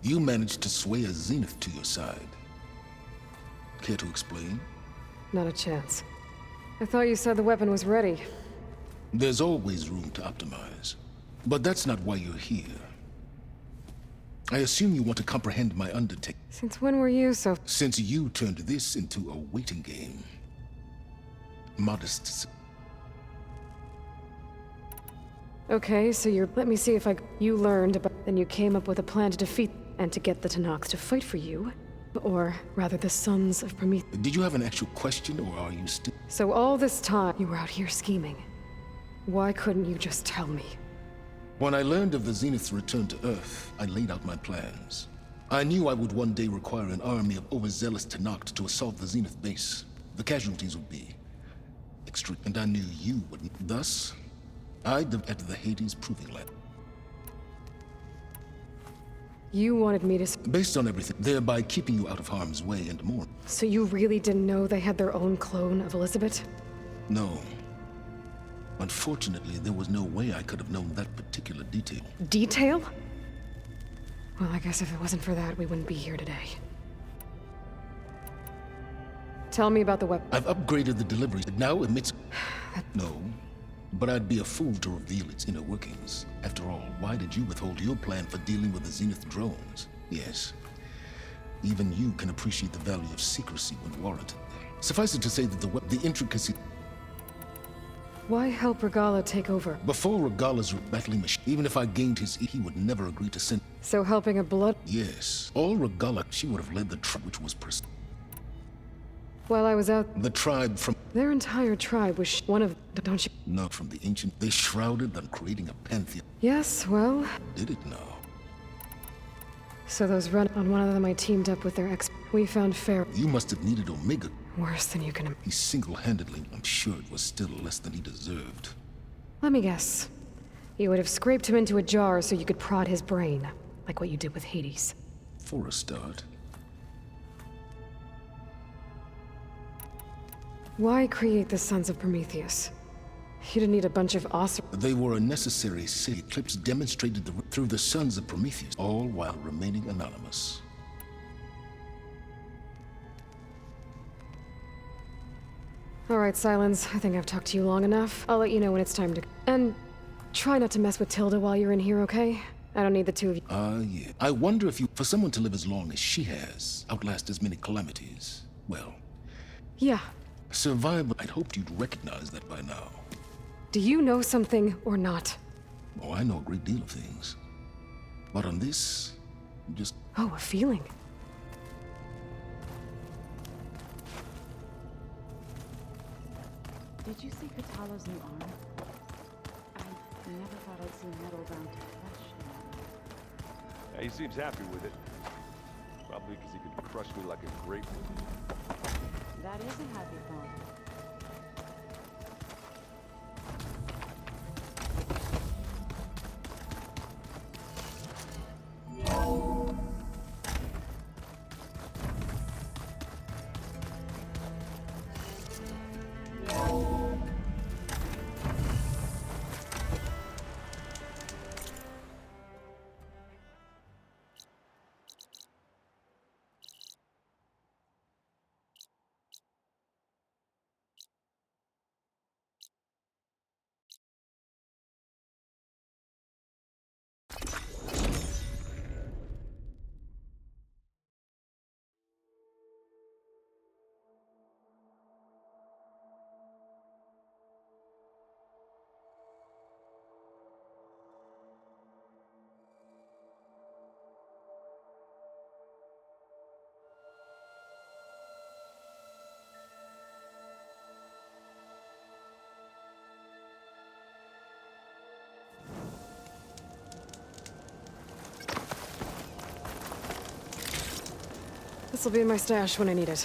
You managed to sway a Zenith to your side. Care to explain? Not a chance. I thought you said the weapon was ready. There's always room to optimize. But that's not why you're here. I assume you want to comprehend my undertaking. Since when were you so... Since you turned this into a waiting game. Modest... Okay, so you're... Let me see if I... You learned about... Then you came up with a plan to defeat... And to get the Tanakhs to fight for you. Or, rather, the Sons of Prometheus. Did you have an actual question, or are you still... So all this time, you were out here scheming. Why couldn't you just tell me? When I learned of the Zenith's return to Earth, I laid out my plans. I knew I would one day require an army of overzealous Tanakhs to assault the Zenith base. The casualties would be... extreme, and I knew you would... Thus, I dived at the Hades Proving Lab. You wanted me to... Based on everything, thereby keeping you out of harm's way and more. So you really didn't know they had their own clone of Elizabeth? No. Unfortunately, there was no way I could have known that particular detail. Detail? Well, I guess if it wasn't for that, we wouldn't be here today. Tell me about the weapon. I've upgraded the delivery. It now emits... No. But I'd be a fool to reveal its inner workings. After all, why did you withhold your plan for dealing with the Zenith drones? Yes. Even you can appreciate the value of secrecy when warranted. Suffice it to say that the intricacy... Why help Regalla take over? Before Regalla's battling machine, even if I gained his ear, he would never agree to send... So helping a blood... Yes. All Regalla, she would have led the tribe which was While I was out... The tribe from... Their entire tribe was one of... Don't you... Not from the ancient... They shrouded them, creating a pantheon. Yes, well... Did it now? So those run... On one of them I teamed up with their ex... We found Fair... You must have needed Omega. Worse than you can... He single-handedly... I'm sure it was still less than he deserved. Let me guess. You would have scraped him into a jar so you could prod his brain. Like what you did with Hades. For a start. Why create the Sons of Prometheus? You didn't need a bunch of awesome... They were a necessary city. Eclipse demonstrated through the Sons of Prometheus, all while remaining anonymous. Alright, Sylens. I think I've talked to you long enough. I'll let you know when it's time to... And try not to mess with Tilda while you're in here, okay? I don't need the two of you. Yeah. I wonder if you... For someone to live as long as she has, outlast as many calamities, well... Yeah. Survival... I'd hoped you'd recognize that by now. Do you know something or not? Oh, I know a great deal of things. But on this, just... Oh, a feeling. Did you see Kotallo's new arm? I never thought I'd see metal bound to flesh. Yeah, he seems happy with it. Probably because he could crush me like a grape. That is a happy thought. This'll be in my stash when I need it.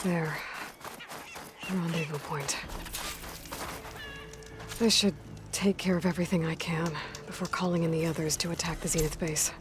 There. Rendezvous point. I should take care of everything I can before calling in the others to attack the Zenith base.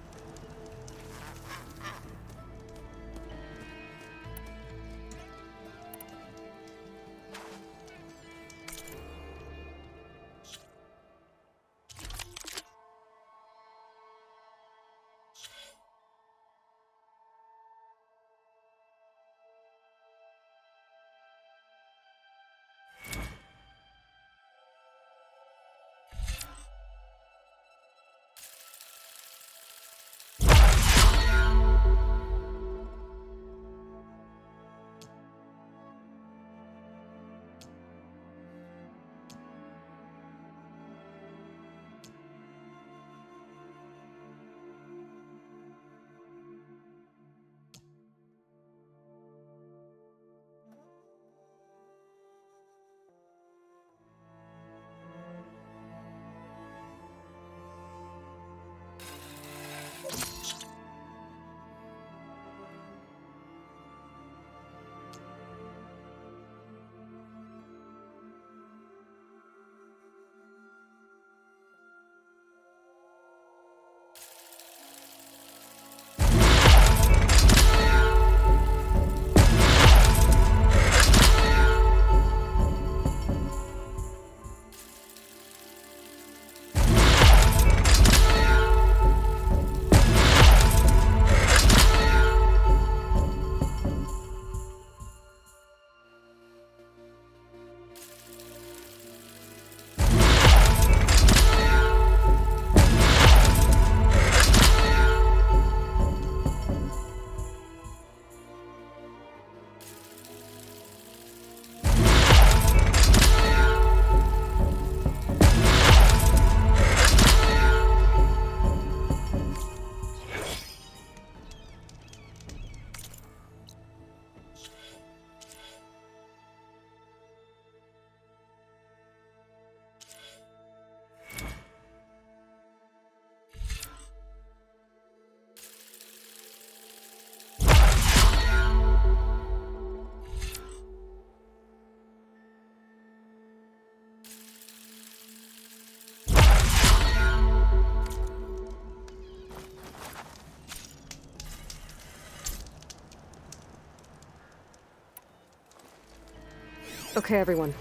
Okay, everyone.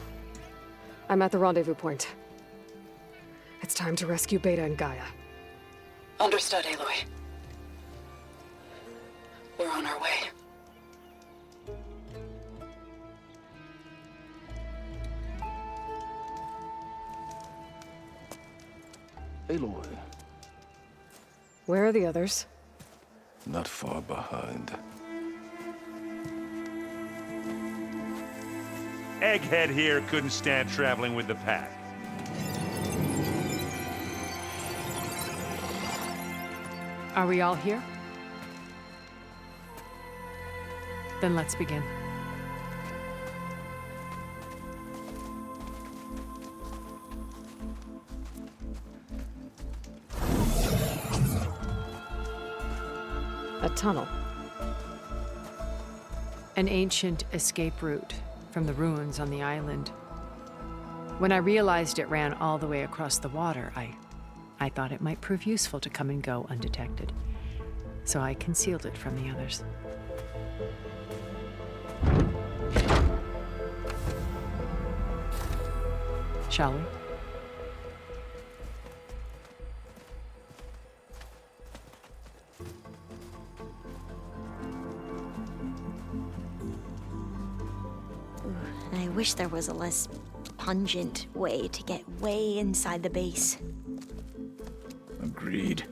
I'm at the rendezvous point. It's time to rescue Beta and Gaia. Understood, Aloy. We're on our way. Aloy. Where are the others? Not far behind. Egghead here couldn't stand traveling with the pack. Are we all here? Then let's begin. A tunnel. An ancient escape route from the ruins on the island. When I realized it ran all the way across the water, I thought it might prove useful to come and go undetected. So I concealed it from the others. Shall we? I wish there was a less pungent way to get way inside the base. Agreed.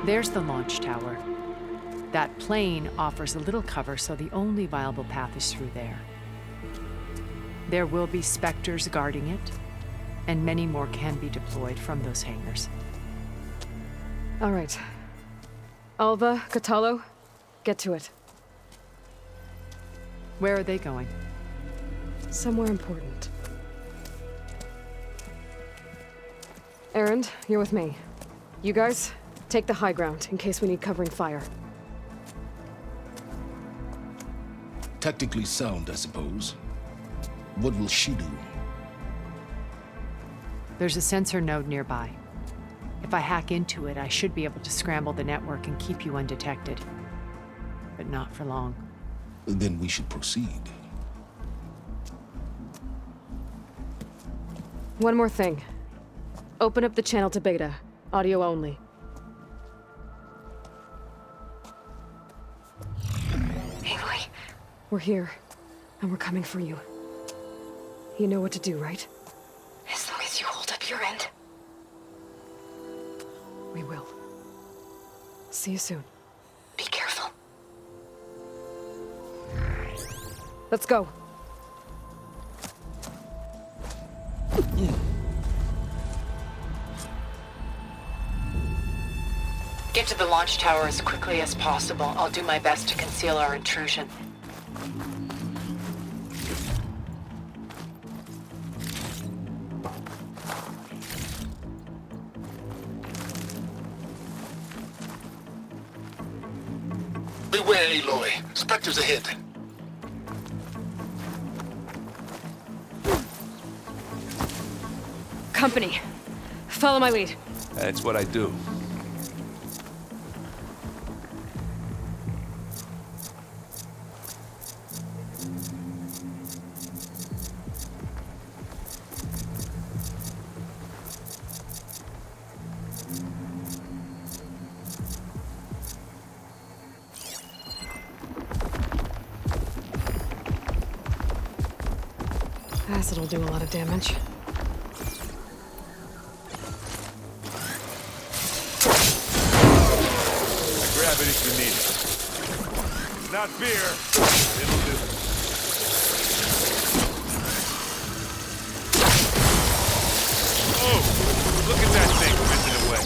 There's the launch tower. That plane offers a little cover, so the only viable path is through there. There will be specters guarding it, and many more can be deployed from those hangars. All right. Alva, Kotallo, get to it. Where are they going? Somewhere important. Erend, you're with me. You guys, take the high ground in case we need covering fire. Tactically sound, I suppose. What will she do? There's a sensor node nearby. If I hack into it, I should be able to scramble the network and keep you undetected. But not for long. Then we should proceed. One more thing. Open up the channel to Beta. Audio only. Aloy. We're here, and we're coming for you. You know what to do, right? As long as you hold up your end. We will. See you soon. Be careful. Let's go. Get to the launch tower as quickly as possible. I'll do my best to conceal our intrusion. Beware, Aloy. Spectres ahead. Company. Follow my lead. That's what I do. Acid'll do a lot of damage. Grab it if you need it. Not beer. It'll do. Oh, look at that thing whizzing away.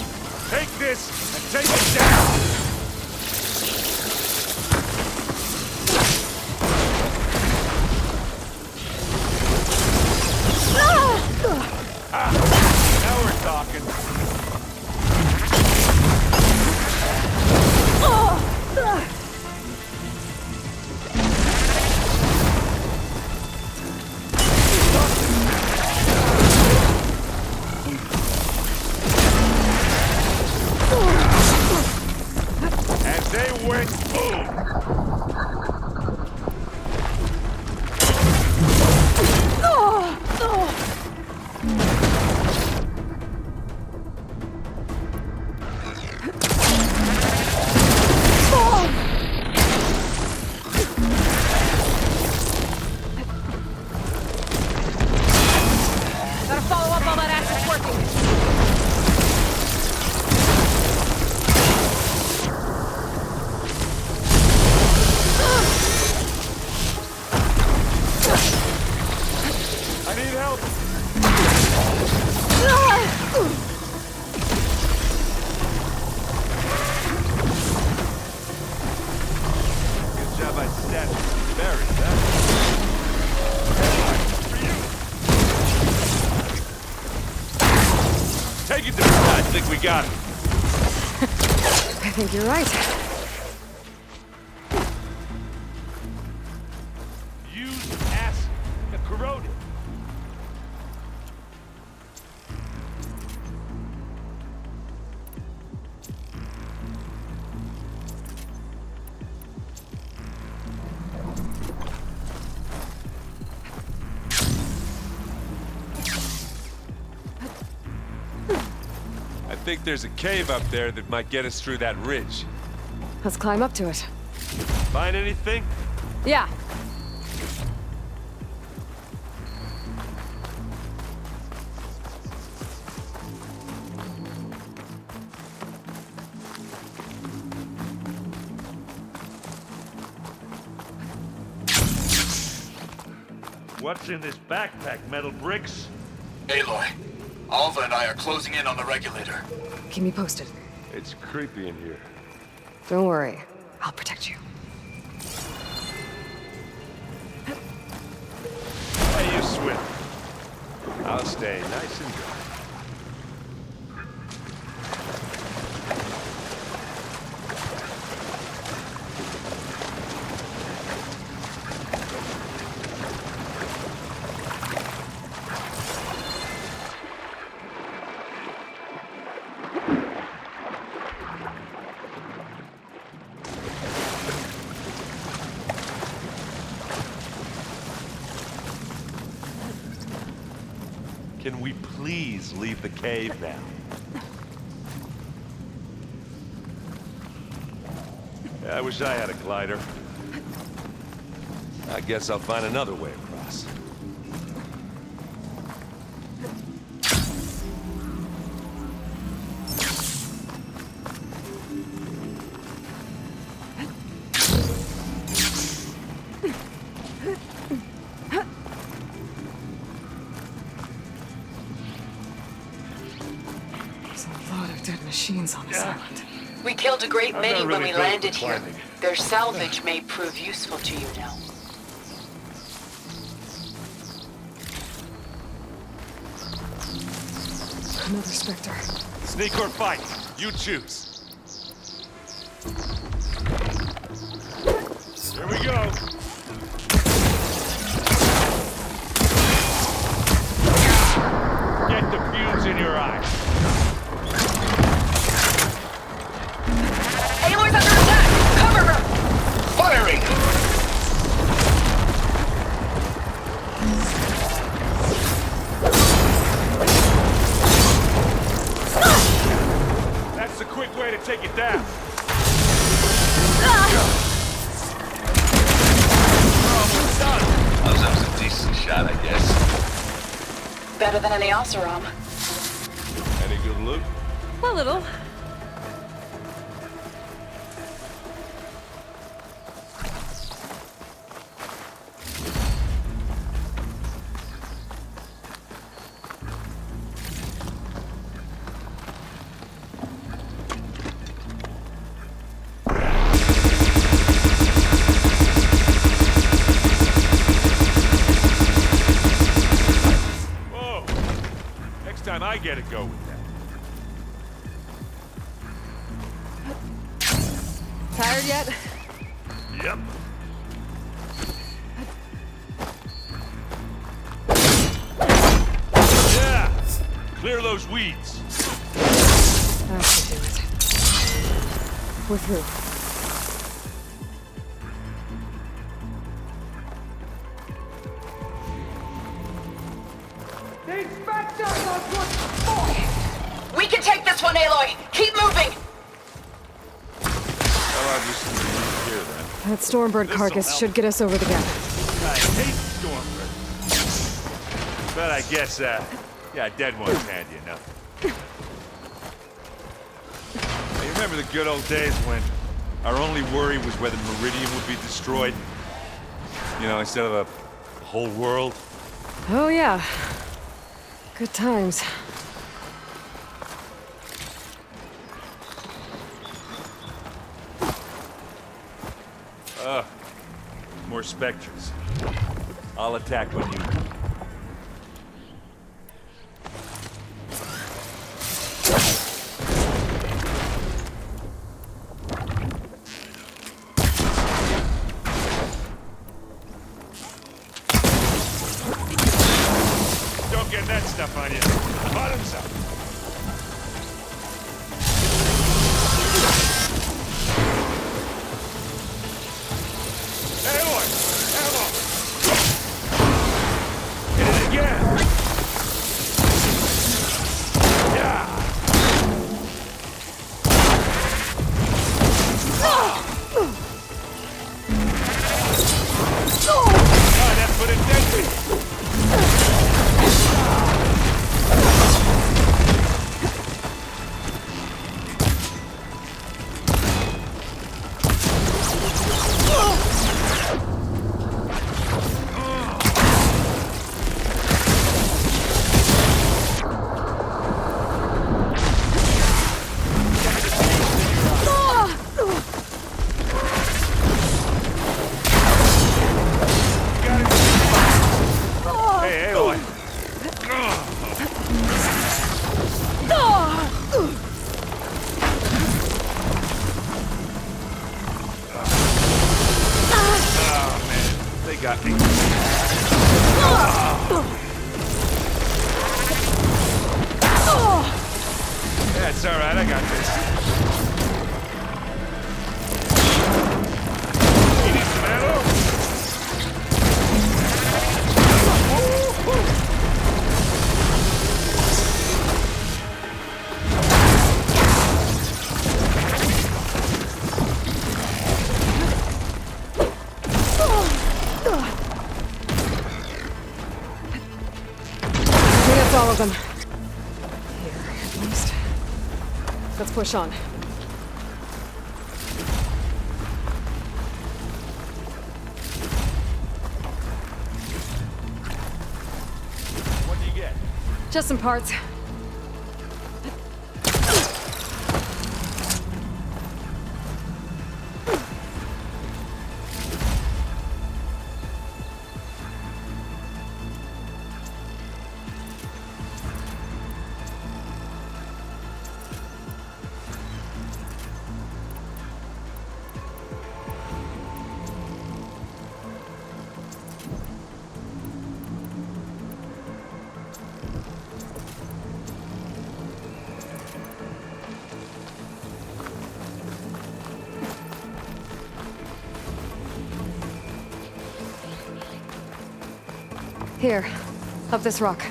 Take this and take it down! Now we're talking. As they went boom! Take it to the side. I think we got it. I think you're right. Use acid to corrode it. I think there's a cave up there that might get us through that ridge. Let's climb up to it. Find anything? Yeah. What's in this backpack? Metal bricks? Aloy, Alva and I are closing in on the regulator. Keep me posted. It's creepy in here. Don't worry. I'll protect you. stay nice and dry. Can we please leave the cave now? I wish I had a glider. I guess I'll find another way across. Machines on this island. We killed a great many when we landed here. climbing. Their salvage may prove useful to you now. Another Spectre. Sneak or fight, you choose. Here we go. Get the fumes in your eyes. Aloy's under attack! Cover her! Firing! That's the quick way to take it down. Almost done. That was a decent shot, I guess. Better than any Oseram. Any good loot? A little. I get to go with that. Tired yet? Yep. Yeah! Clear those weeds. That should do it. We're through. We can take this one, Aloy! Keep moving! Well, I'll just leave here then. That Stormbird carcass should get us over the gap. I hate Stormbird. But I guess, yeah, dead ones handy enough. You remember the good old days when our only worry was whether Meridian would be destroyed? You know, instead of a whole world? Oh yeah. Good times. More specters. I'll attack when you... Don't get that stuff on you. Bottoms up. Hey, Aloy! Ammo! Hit it again! Yeah! Oh, that's what it did me! alright, I got this. You need some ammo? That's all of them. Here, at least. Let's push on. What do you get? Just some parts. Here, up this rock.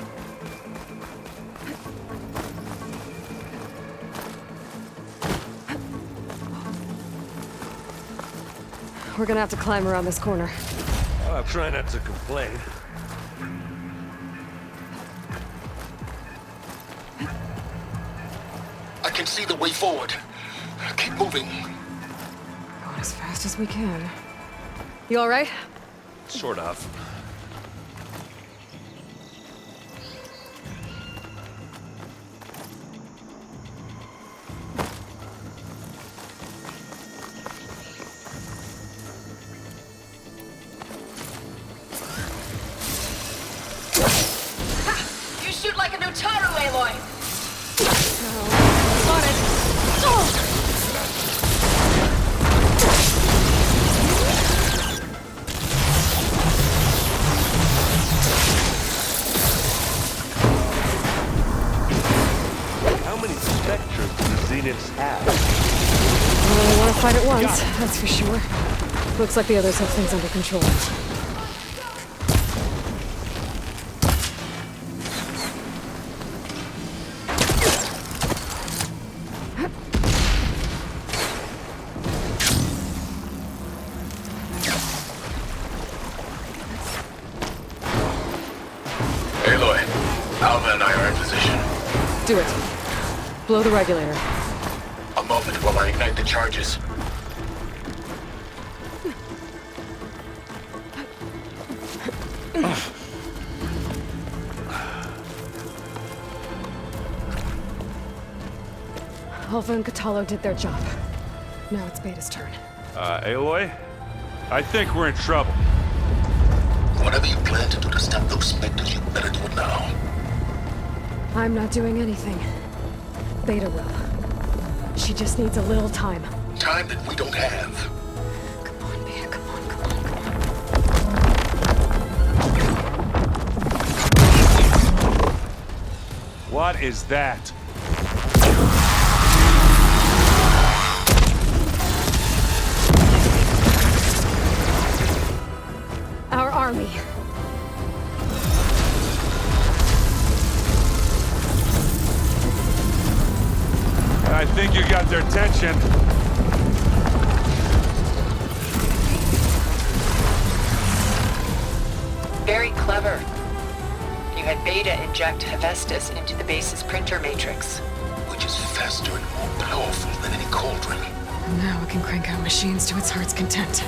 We're gonna have to climb around this corner. Oh, I'll try not to complain. I can see the way forward. Keep moving. Going as fast as we can. You all right? Sort of. You shoot like a Nutaru, Aloy! How many specters do the Zeniths have? Well, they want to fight at once, that's for sure. Looks like the others have things under control. Aloy, Alva and I are in position. Do it. Blow the regulator. A moment while I ignite the charges. Alva and Kotallo did their job. Now it's Beta's turn. Aloy? I think we're in trouble. Whatever you plan to do to stop those specters, you better do it now. I'm not doing anything. Beta will. She just needs a little time. Time that we don't have. Come on, Beta, come on, come on, come on. What is that? Our army. I think you got their attention. Very clever. You had Beta inject Hephaestus into the base's printer matrix. Which is faster and more powerful than any cauldron. Now it can crank out machines to its heart's content.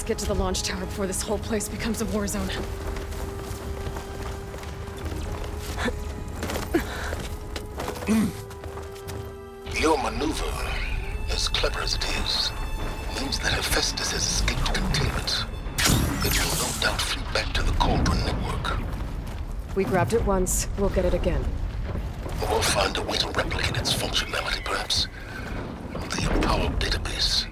Get to the launch tower before this whole place becomes a war zone. Your maneuver, as clever as it is, means that Hephaestus has escaped containment. It will no doubt feed back to the Cauldron network. We grabbed it once, we'll get it again. We'll find a way to replicate its functionality, perhaps. The Apollo database.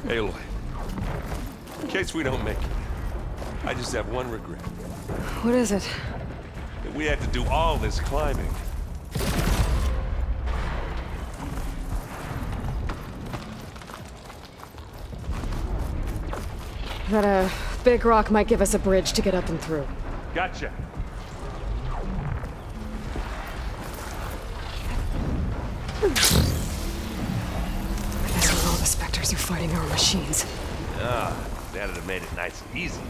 Aloy, in case we don't make it, I just have one regret. What is it? That we had to do all this climbing. That big rock might give us a bridge to get up and through. Gotcha. That's where all the specters are fighting our machines. Ah, that'd have made it nice and easy.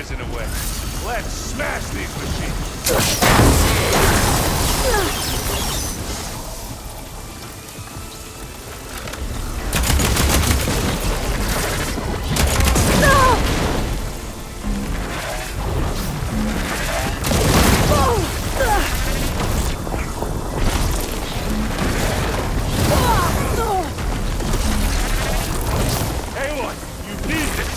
Away. Let's smash these machines. Aloy, you need this.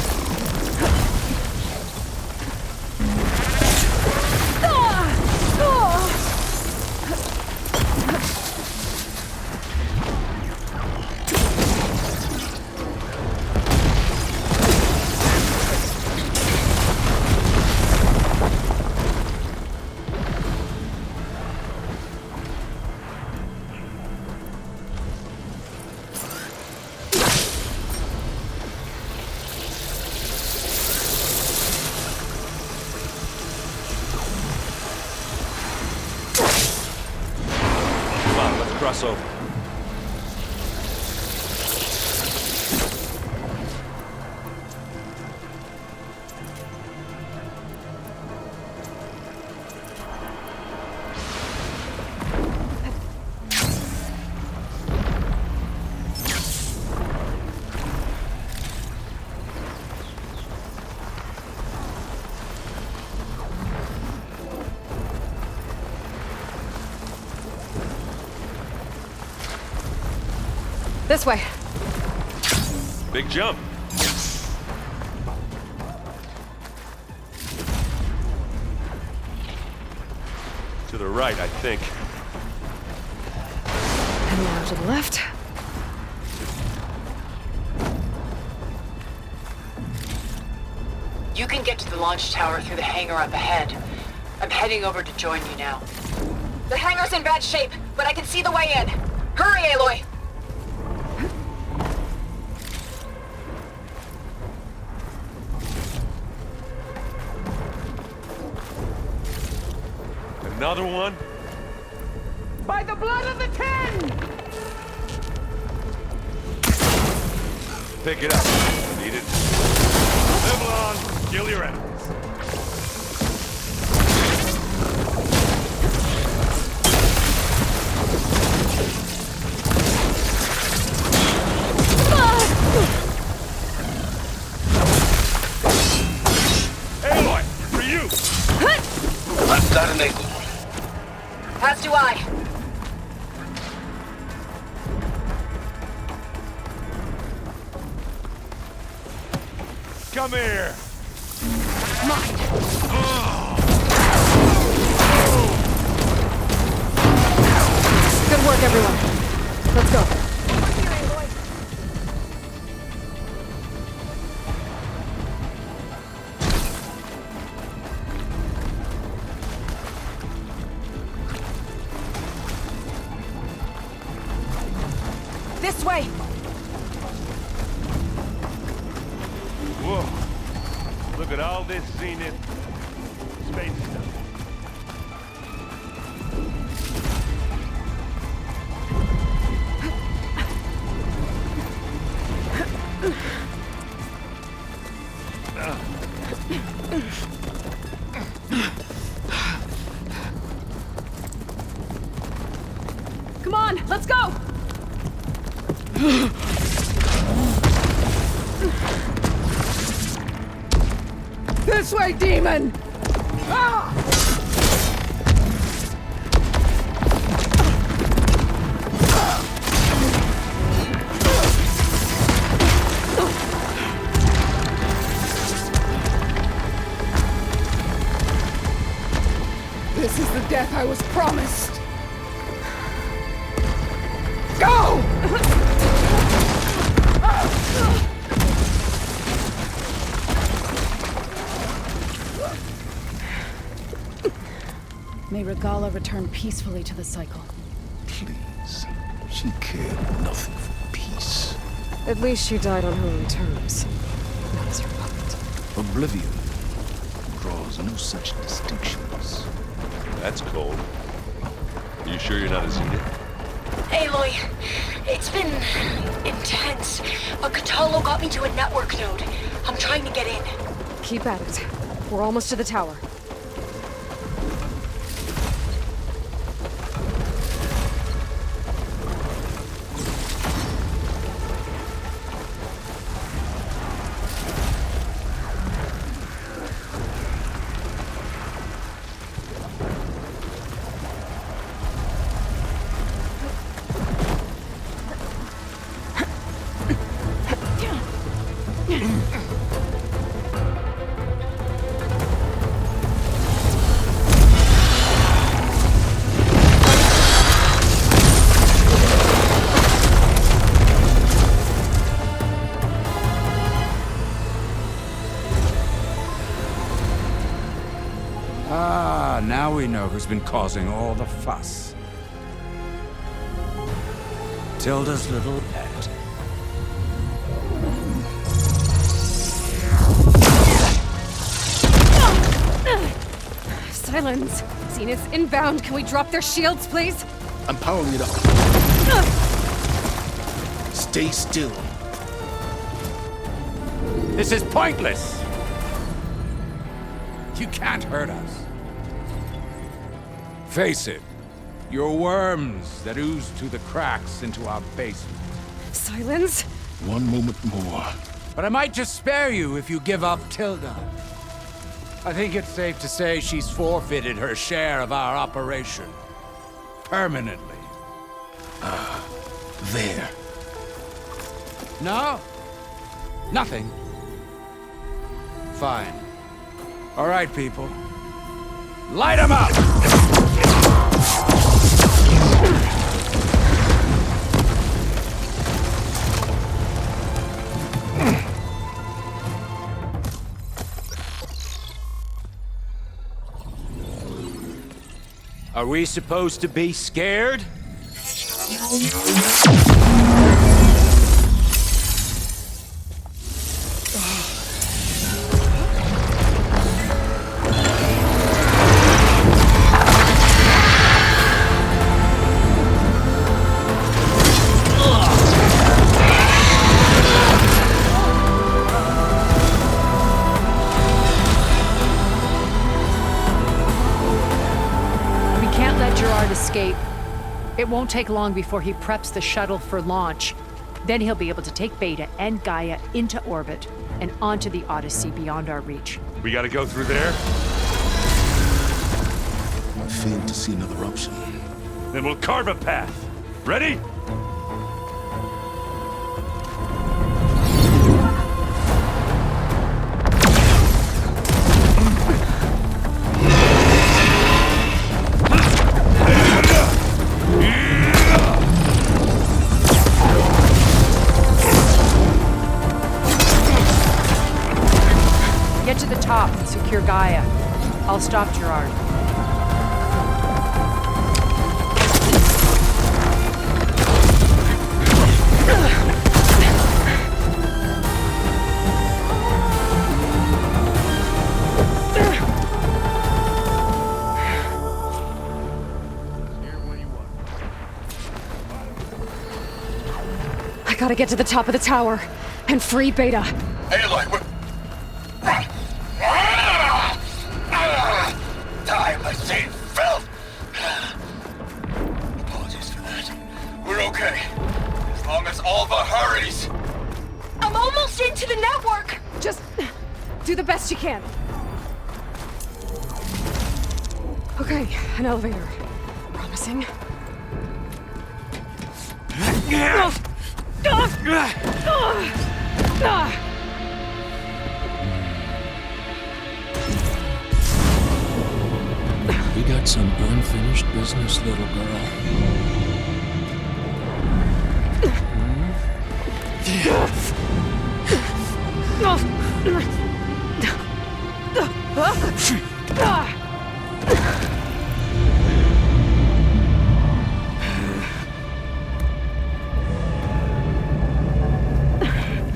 Cross over. This way. Big jump. To the right, I think. And now to the left. You can get to the launch tower through the hangar up ahead. I'm heading over to join you now. The hangar's in bad shape, but I can see the way in. Hurry, Aloy! Another one? By the blood of the Ten! Pick it up. Need it. Live on. Kill your enemies. Aloy, for you! I've got an angle. As do I. Come here. Good work, everyone. Let's go. This way! Whoa. Look at all this zenith space stuff. This way, demon! Ah! This is the death I was promised. Go! May Regalla return peacefully to the cycle. Please. She cared nothing for peace. At least she died on her own terms. Not as your puppet. Oblivion draws no such distinctions. That's cold. You sure you're not a Zenith? Aloy, it's been intense, but Kotallo got me to a network node. I'm trying to get in. Keep at it. We're almost to the tower. Now we know who's been causing all the fuss. Tilda's little pet. Sylens! Zenith's inbound. Can we drop their shields, please? I'm powering it up. Stay still. This is pointless! You can't hurt us. Face it, you're worms that ooze through the cracks into our basement. Sylens? One moment more. But I might just spare you if you give up Tilda. I think it's safe to say she's forfeited her share of our operation. Permanently. There. No? Nothing. Fine. All right, people. Light 'em up! Are we supposed to be scared? Escape. It won't take long before he preps the shuttle for launch. Then he'll be able to take Beta and Gaia into orbit and onto the Odyssey beyond our reach. We gotta go through there? I failed to see another option. Then we'll carve a path. Ready? Get to the top and secure Gaia. I'll stop Gerard. I gotta get to the top of the tower and free Beta. Aloy, Die, machine filth! Apologies for that. We're okay. As long as Alva hurries. I'm almost into the network! Just do the best you can. Okay, an elevator. Promising. We got some unfinished business, little girl.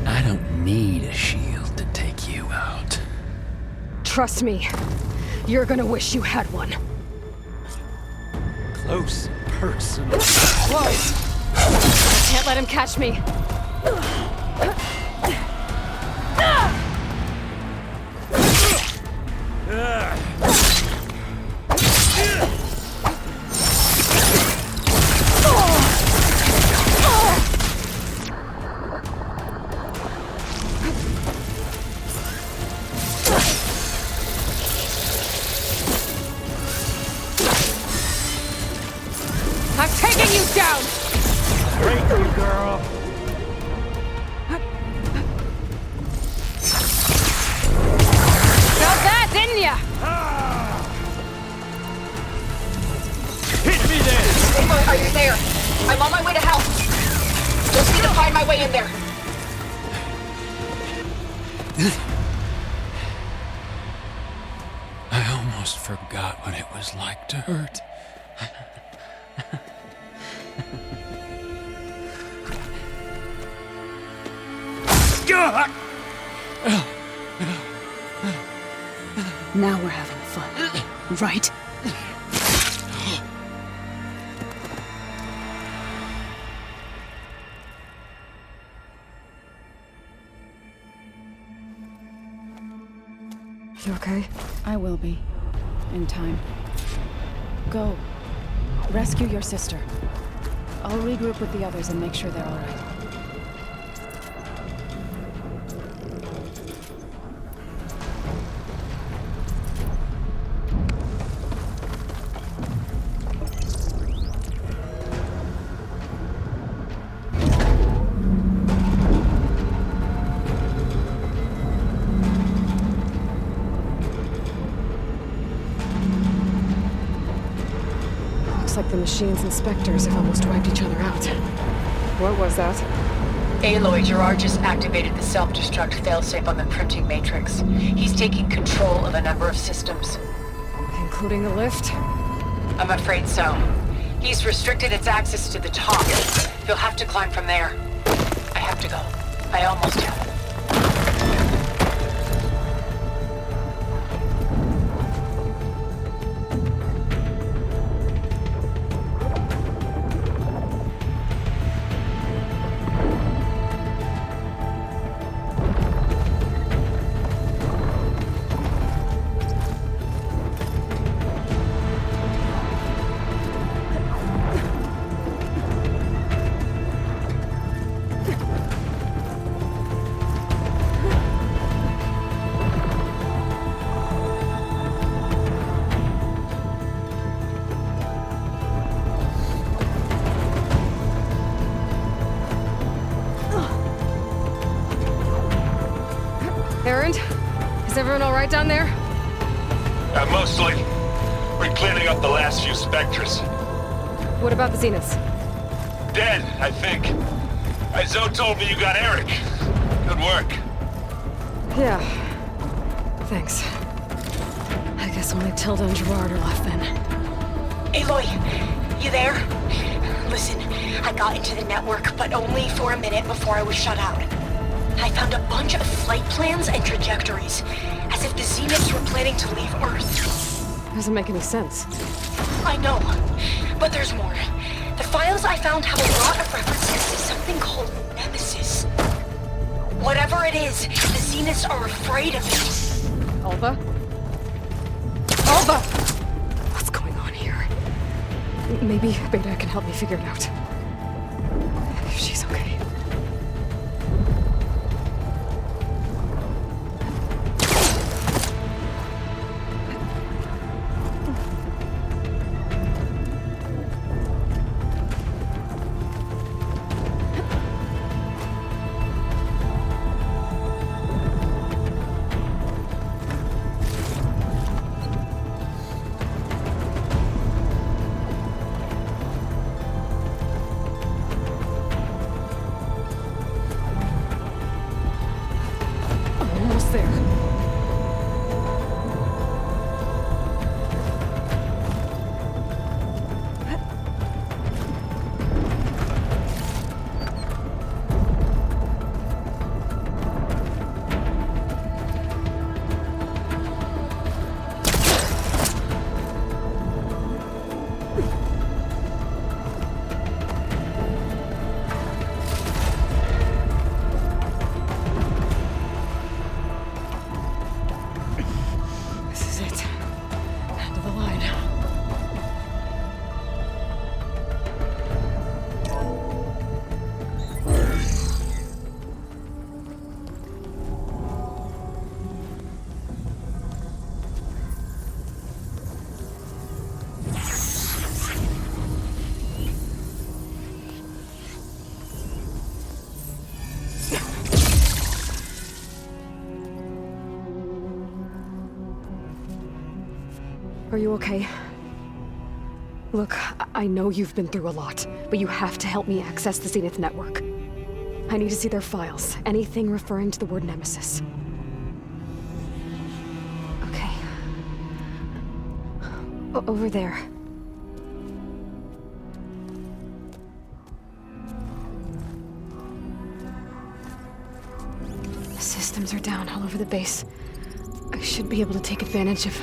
I don't need a shield to take you out. Trust me, you're gonna wish you had one. Close and personal. Whoa! I can't let him catch me. I'm taking you down! Break you, girl. Felt that, didn't ya? Hit me then! Aloy, are you there? I'm on my way to help. Just need to find my way in there. I almost forgot what it was like to hurt. Now we're having fun, right? You okay? I will be. In time. Go. Rescue your sister. I'll regroup with the others and make sure they're all right. Looks like the machine's inspectors have almost wiped each other out. What was that? Aloy, Gerard just activated the self-destruct failsafe on the printing matrix. He's taking control of a number of systems. Including the lift? I'm afraid so. He's restricted its access to the top. You'll have to climb from there. I have to go. I almost have. Erend? Is everyone all right down there? Mostly. We're cleaning up the last few specters. What about the Zeniths? Dead, I think. Zoe told me you got Eric. Good work. Yeah. Thanks. I guess only Tilda and Gerard are left then. Aloy, you there? Listen, I got into the network, but only for a minute before I was shut out. I found a bunch of flight plans and trajectories, as if the Zeniths were planning to leave Earth. Doesn't make any sense. I know, but there's more. The files I found have a lot of references to something called Nemesis. Whatever it is, the Zeniths are afraid of it. Alva? Alva! What's going on here? Maybe Beta can help me figure it out. If she's okay. Are you okay? Look, I know you've been through a lot, but you have to help me access the Zenith network. I need to see their files, anything referring to the word Nemesis. Okay. Over there. The systems are down all over the base. I should be able to take advantage of...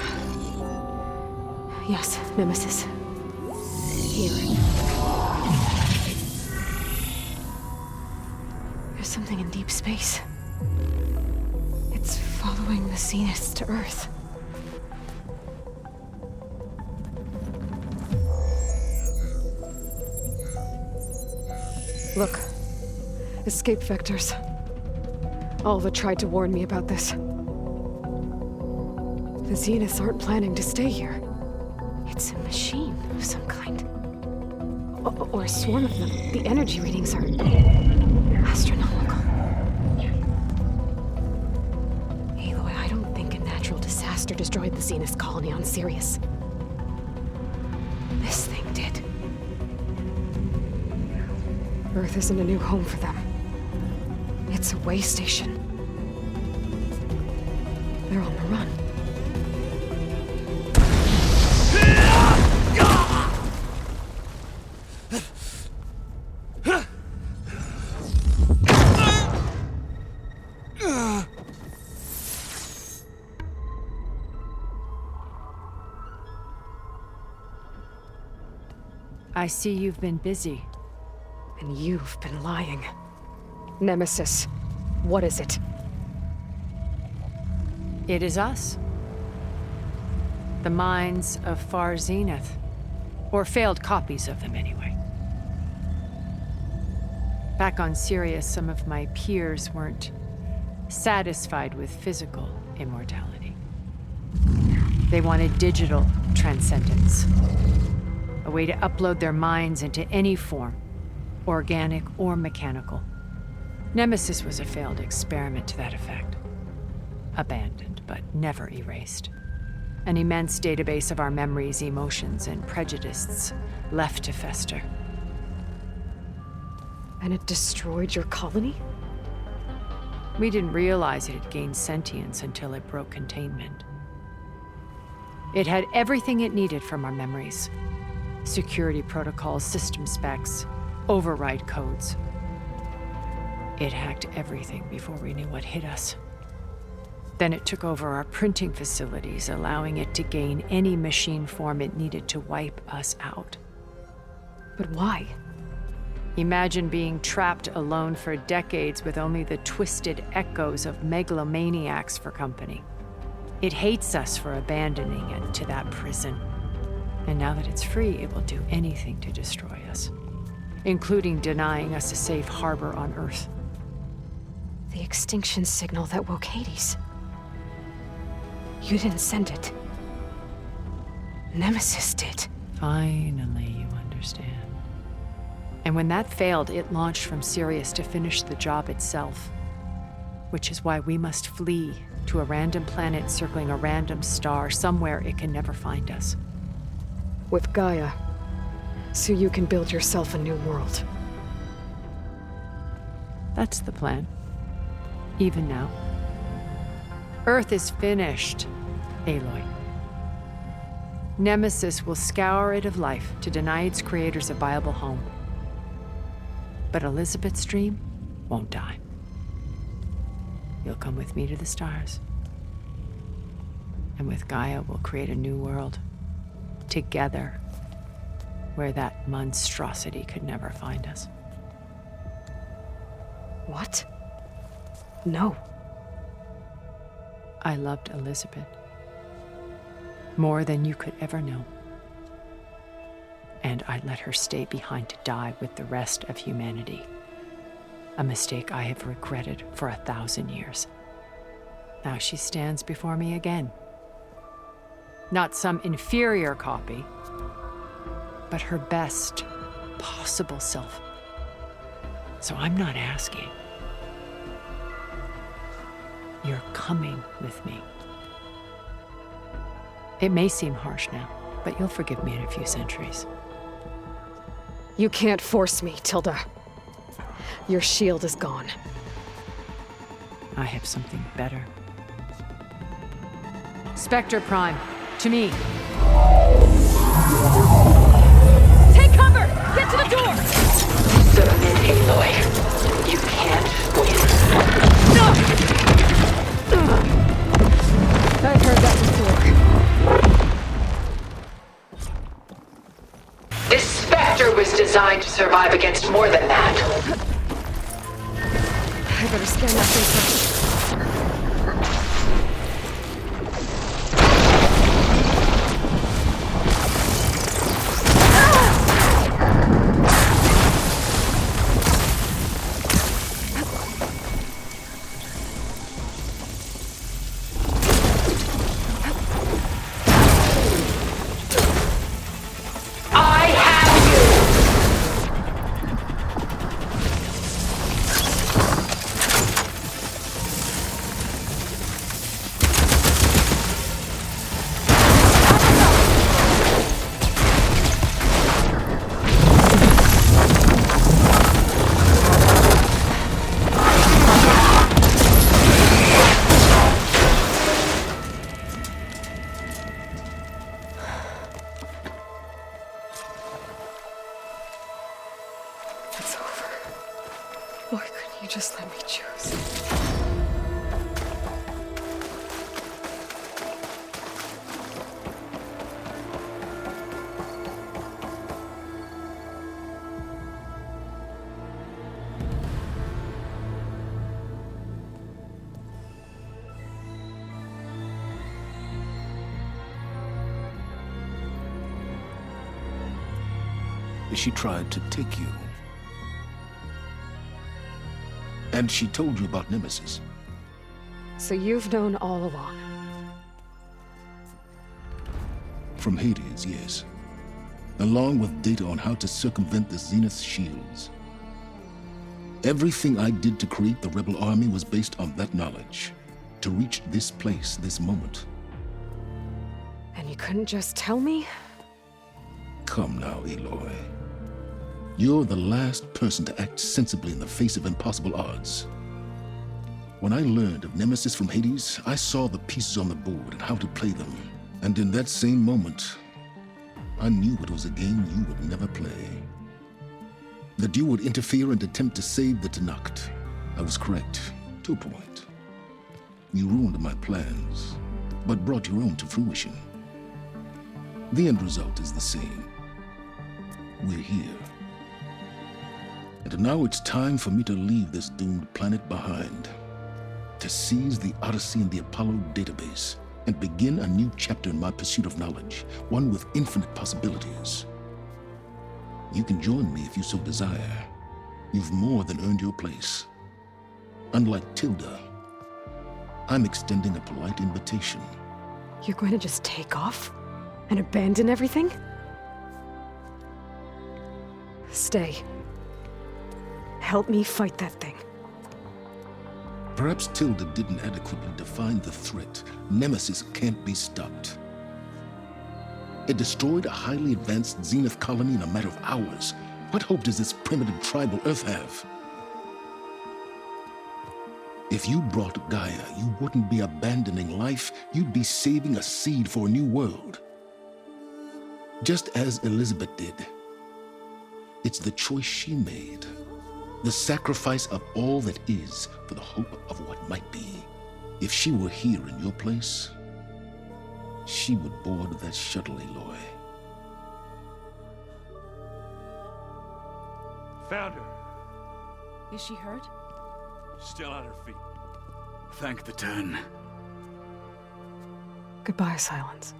Yes, Nemesis. Here. There's something in deep space. It's following the Zeniths to Earth. Look. Escape vectors. Alva tried to warn me about this. The Zeniths aren't planning to stay here. It's a machine of some kind. Or a swarm of them. The energy readings are... astronomical. Aloy, I don't think a natural disaster destroyed the Zenith colony on Sirius. This thing did. Earth isn't a new home for them. It's a way station. They're on the run. I see you've been busy. And you've been lying. Nemesis, what is it? It is us. The minds of Far Zenith. Or failed copies of them, anyway. Back on Sirius, some of my peers weren't satisfied with physical immortality. They wanted digital transcendence. A way to upload their minds into any form, organic or mechanical. Nemesis was a failed experiment to that effect. Abandoned, but never erased. An immense database of our memories, emotions, and prejudices left to fester. And it destroyed your colony? We didn't realize it had gained sentience until it broke containment. It had everything it needed from our memories. Security protocols, system specs, override codes. It hacked everything before we knew what hit us. Then it took over our printing facilities, allowing it to gain any machine form it needed to wipe us out. But why? Imagine being trapped alone for decades with only the twisted echoes of megalomaniacs for company. It hates us for abandoning it to that prison. And now that it's free, it will do anything to destroy us, including denying us a safe harbor on Earth. The extinction signal that woke Hades. You didn't send it. Nemesis did. Finally, you understand. And when that failed, it launched from Sirius to finish the job itself. Which is why we must flee to a random planet circling a random star, somewhere it can never find us. With GAIA, so you can build yourself a new world. That's the plan. Even now. Earth is finished, Aloy. Nemesis will scour it of life to deny its creators a viable home. But Elizabeth's dream won't die. You'll come with me to the stars. And with GAIA, we'll create a new world. Together, where that monstrosity could never find us. What? No. I loved Elizabeth. More than you could ever know. And I let her stay behind to die with the rest of humanity. A mistake I have regretted for 1,000 years. Now she stands before me again. Not some inferior copy, but her best possible self. So I'm not asking. You're coming with me. It may seem harsh now, but you'll forgive me in a few centuries. You can't force me, Tilda. Your shield is gone. I have something better. Spectre Prime, to me. Take cover! Get to the door! Submit, Aloy. You can't win. I've heard that before. This Spectre was designed to survive against more than that. I better scan that thing first. Just let me choose. She tried to take you. And she told you about Nemesis. So you've known all along? From Hades, yes. Along with data on how to circumvent the Zenith's shields. Everything I did to create the Rebel army was based on that knowledge. To reach this place, this moment. And you couldn't just tell me? Come now, Aloy. You're the last person to act sensibly in the face of impossible odds. When I learned of Nemesis from Hades, I saw the pieces on the board and how to play them. And in that same moment, I knew it was a game you would never play. That you would interfere and attempt to save the Tenakth. I was correct, to a point. You ruined my plans, but brought your own to fruition. The end result is the same. We're here. And now it's time for me to leave this doomed planet behind. To seize the Odyssey and the Apollo database, and begin a new chapter in my pursuit of knowledge, one with infinite possibilities. You can join me if you so desire. You've more than earned your place. Unlike Tilda, I'm extending a polite invitation. You're going to just take off? And abandon everything? Stay. Help me fight that thing. Perhaps Tilda didn't adequately define the threat. Nemesis can't be stopped. It destroyed a highly advanced Zenith colony in a matter of hours. What hope does this primitive tribal Earth have? If you brought Gaia, you wouldn't be abandoning life, you'd be saving a seed for a new world. Just as Elizabeth did. It's the choice she made. The sacrifice of all that is for the hope of what might be. If she were here in your place, she would board that shuttle, Aloy. Found her. Is she hurt? Still on her feet. Thank the 10. Goodbye, Sylens.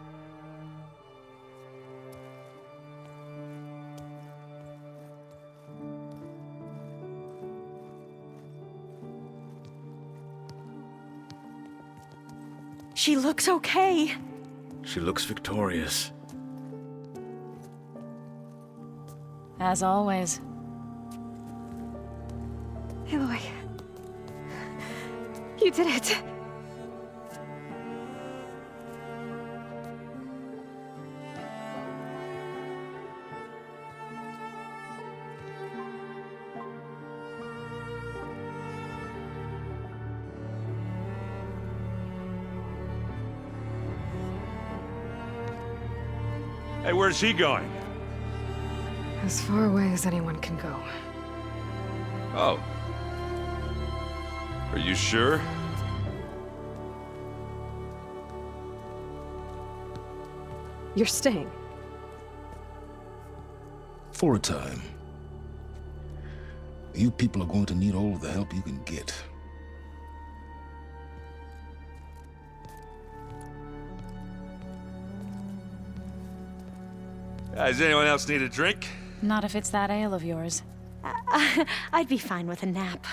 She looks okay. She looks victorious. As always. Aloy. You did it. Hey, where's he going? As far away as anyone can go. Oh. Are you sure? You're staying. For a time. You people are going to need all of the help you can get. Does anyone else need a drink? Not if it's that ale of yours. I'd be fine with a nap.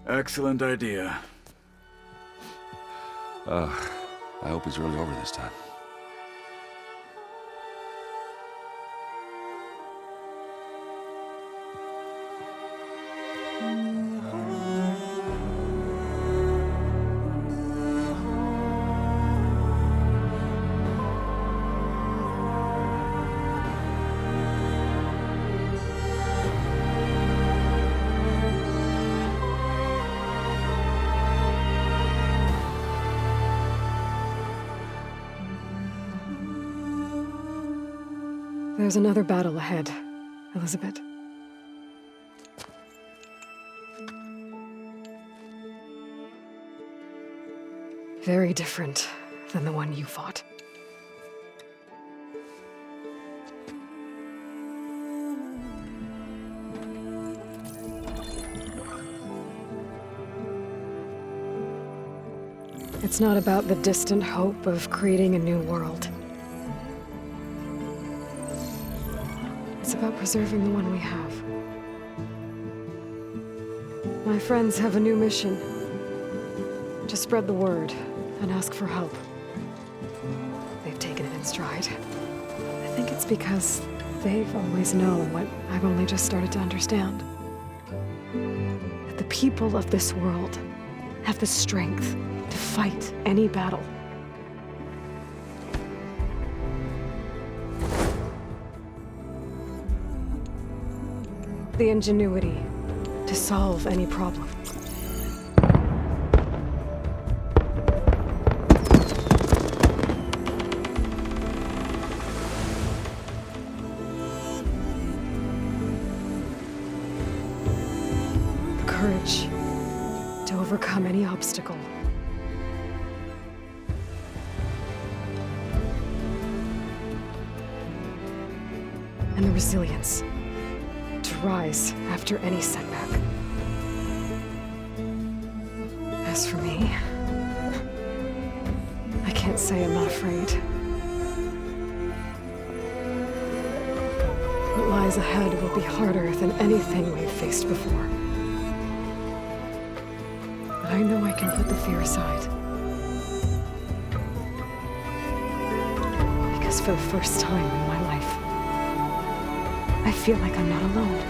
Excellent idea. I hope it's really over this time. There's another battle ahead, Elizabeth. Very different than the one you fought. It's not about the distant hope of creating a new world. It's about preserving the one we have. My friends have a new mission. To spread the word and ask for help. They've taken it in stride. I think it's because they've always known what I've only just started to understand. That the people of this world have the strength to fight any battle. The ingenuity to solve any problem. The courage to overcome any obstacle. And the resilience to rise after any setback. As for me, I can't say I'm not afraid. What lies ahead will be harder than anything we've faced before. But I know I can put the fear aside. Because for the first time in my life, I feel like I'm not alone.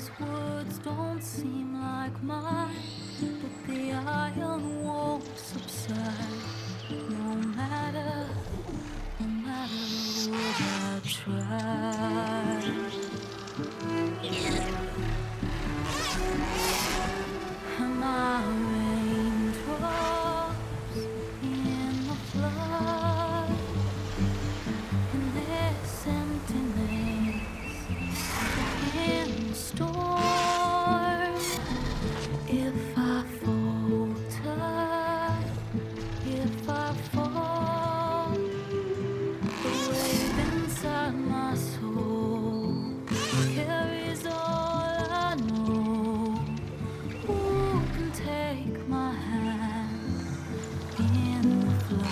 These words don't seem like mine, but the iron won't subside. No matter what I try. Am I raindrops in the flood? In this emptiness, in the storm. If I falter, if I fall, the wave inside my soul carries all I know. Who can take my hand in the flood?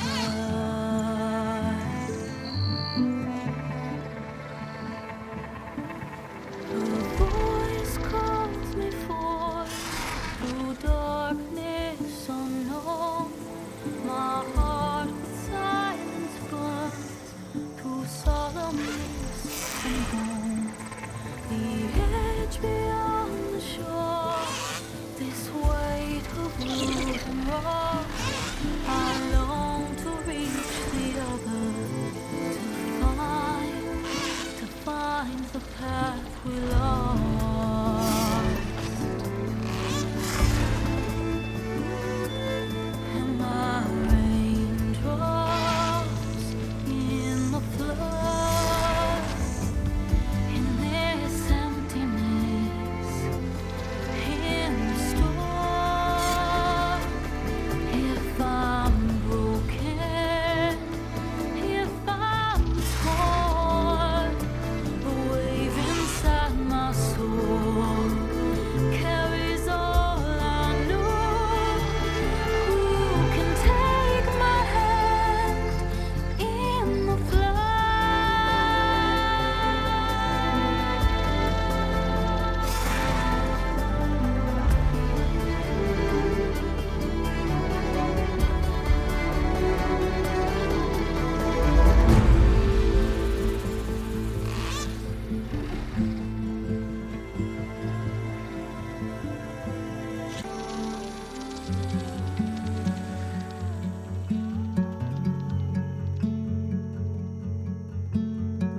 A voice calls me forth through darkness unknown. My heart with silence burns through solemnness and bone. The edge beyond the shore, this weight of wood and rock. I long to reach the other, to find the path we lost. Am I raindrops in the flood? In this emptiness, in the storm. If I'm broken, if I'm torn, the wave inside my soul carries all I know. Who can take my hand in the flood?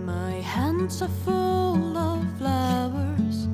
My hands are full of flowers.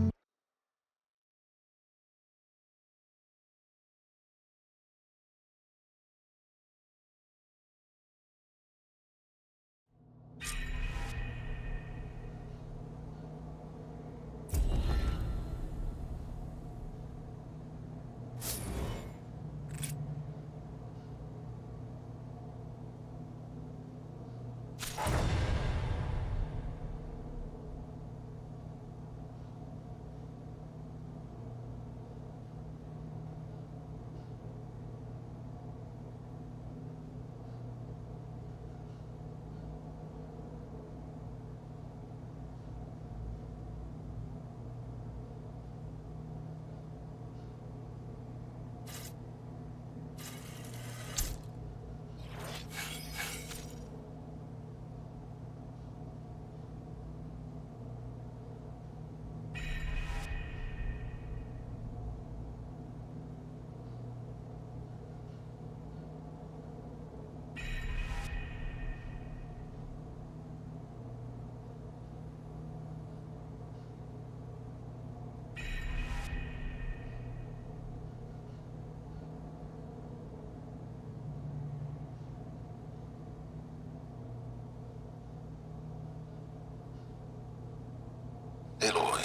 Aloy,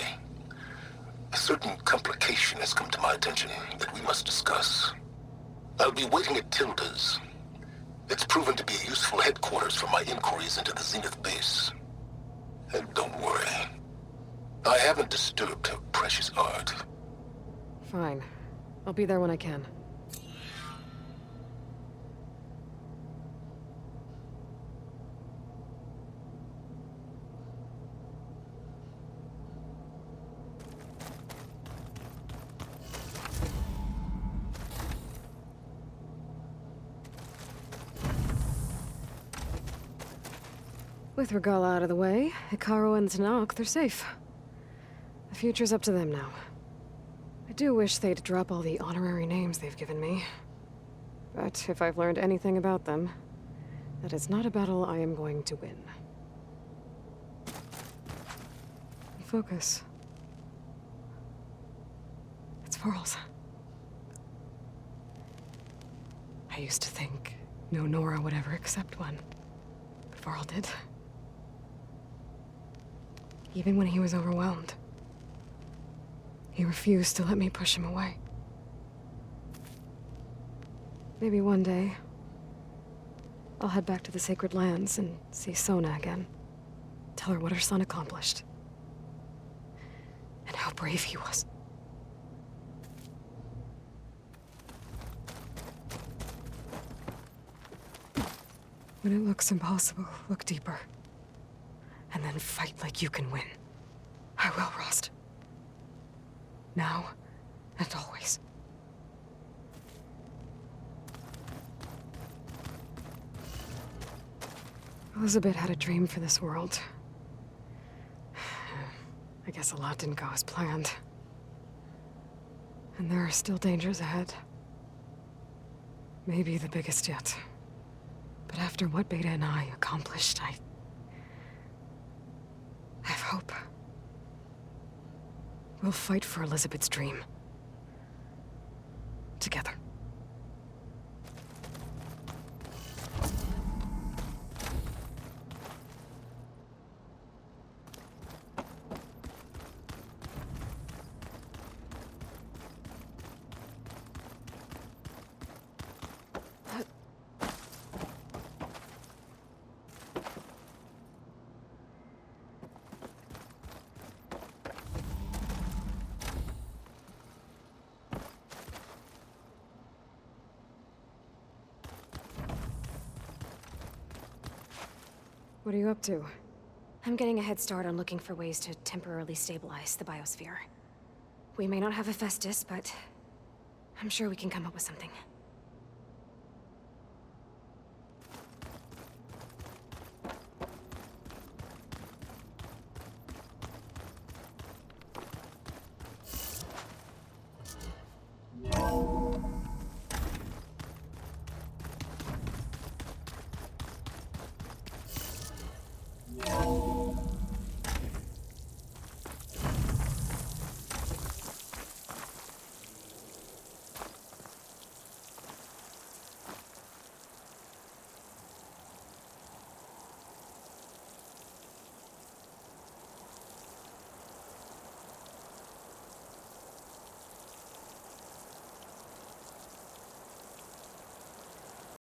a certain complication has come to my attention that we must discuss. I'll be waiting at Tilda's. It's proven to be a useful headquarters for my inquiries into the Zenith base. And don't worry, I haven't disturbed her precious art. Fine. I'll be there when I can. With Regalla out of the way, Hekarro and Talanah, they're safe. I The future's up to them now. I do wish they'd drop all the honorary names they've given me. But if I've learned anything about them, that is not a battle I am going to win. Focus. It's Varl's. I used to think no Nora would ever accept one, but Varl did. Even when he was overwhelmed. He refused to let me push him away. Maybe one day, I'll head back to the Sacred Lands and see Sona again. Tell her what her son accomplished. And how brave he was. When it looks impossible, look deeper. And then fight like you can win. I will, Rost. Now and always. Elizabeth had a dream for this world. I guess a lot didn't go as planned. And there are still dangers ahead. Maybe the biggest yet. But after what Beta and I accomplished, I have hope. We'll fight for Elizabeth's dream. Together. What are you up to? I'm getting a head start on looking for ways to temporarily stabilize the biosphere. We may not have Hephaestus, but I'm sure we can come up with something.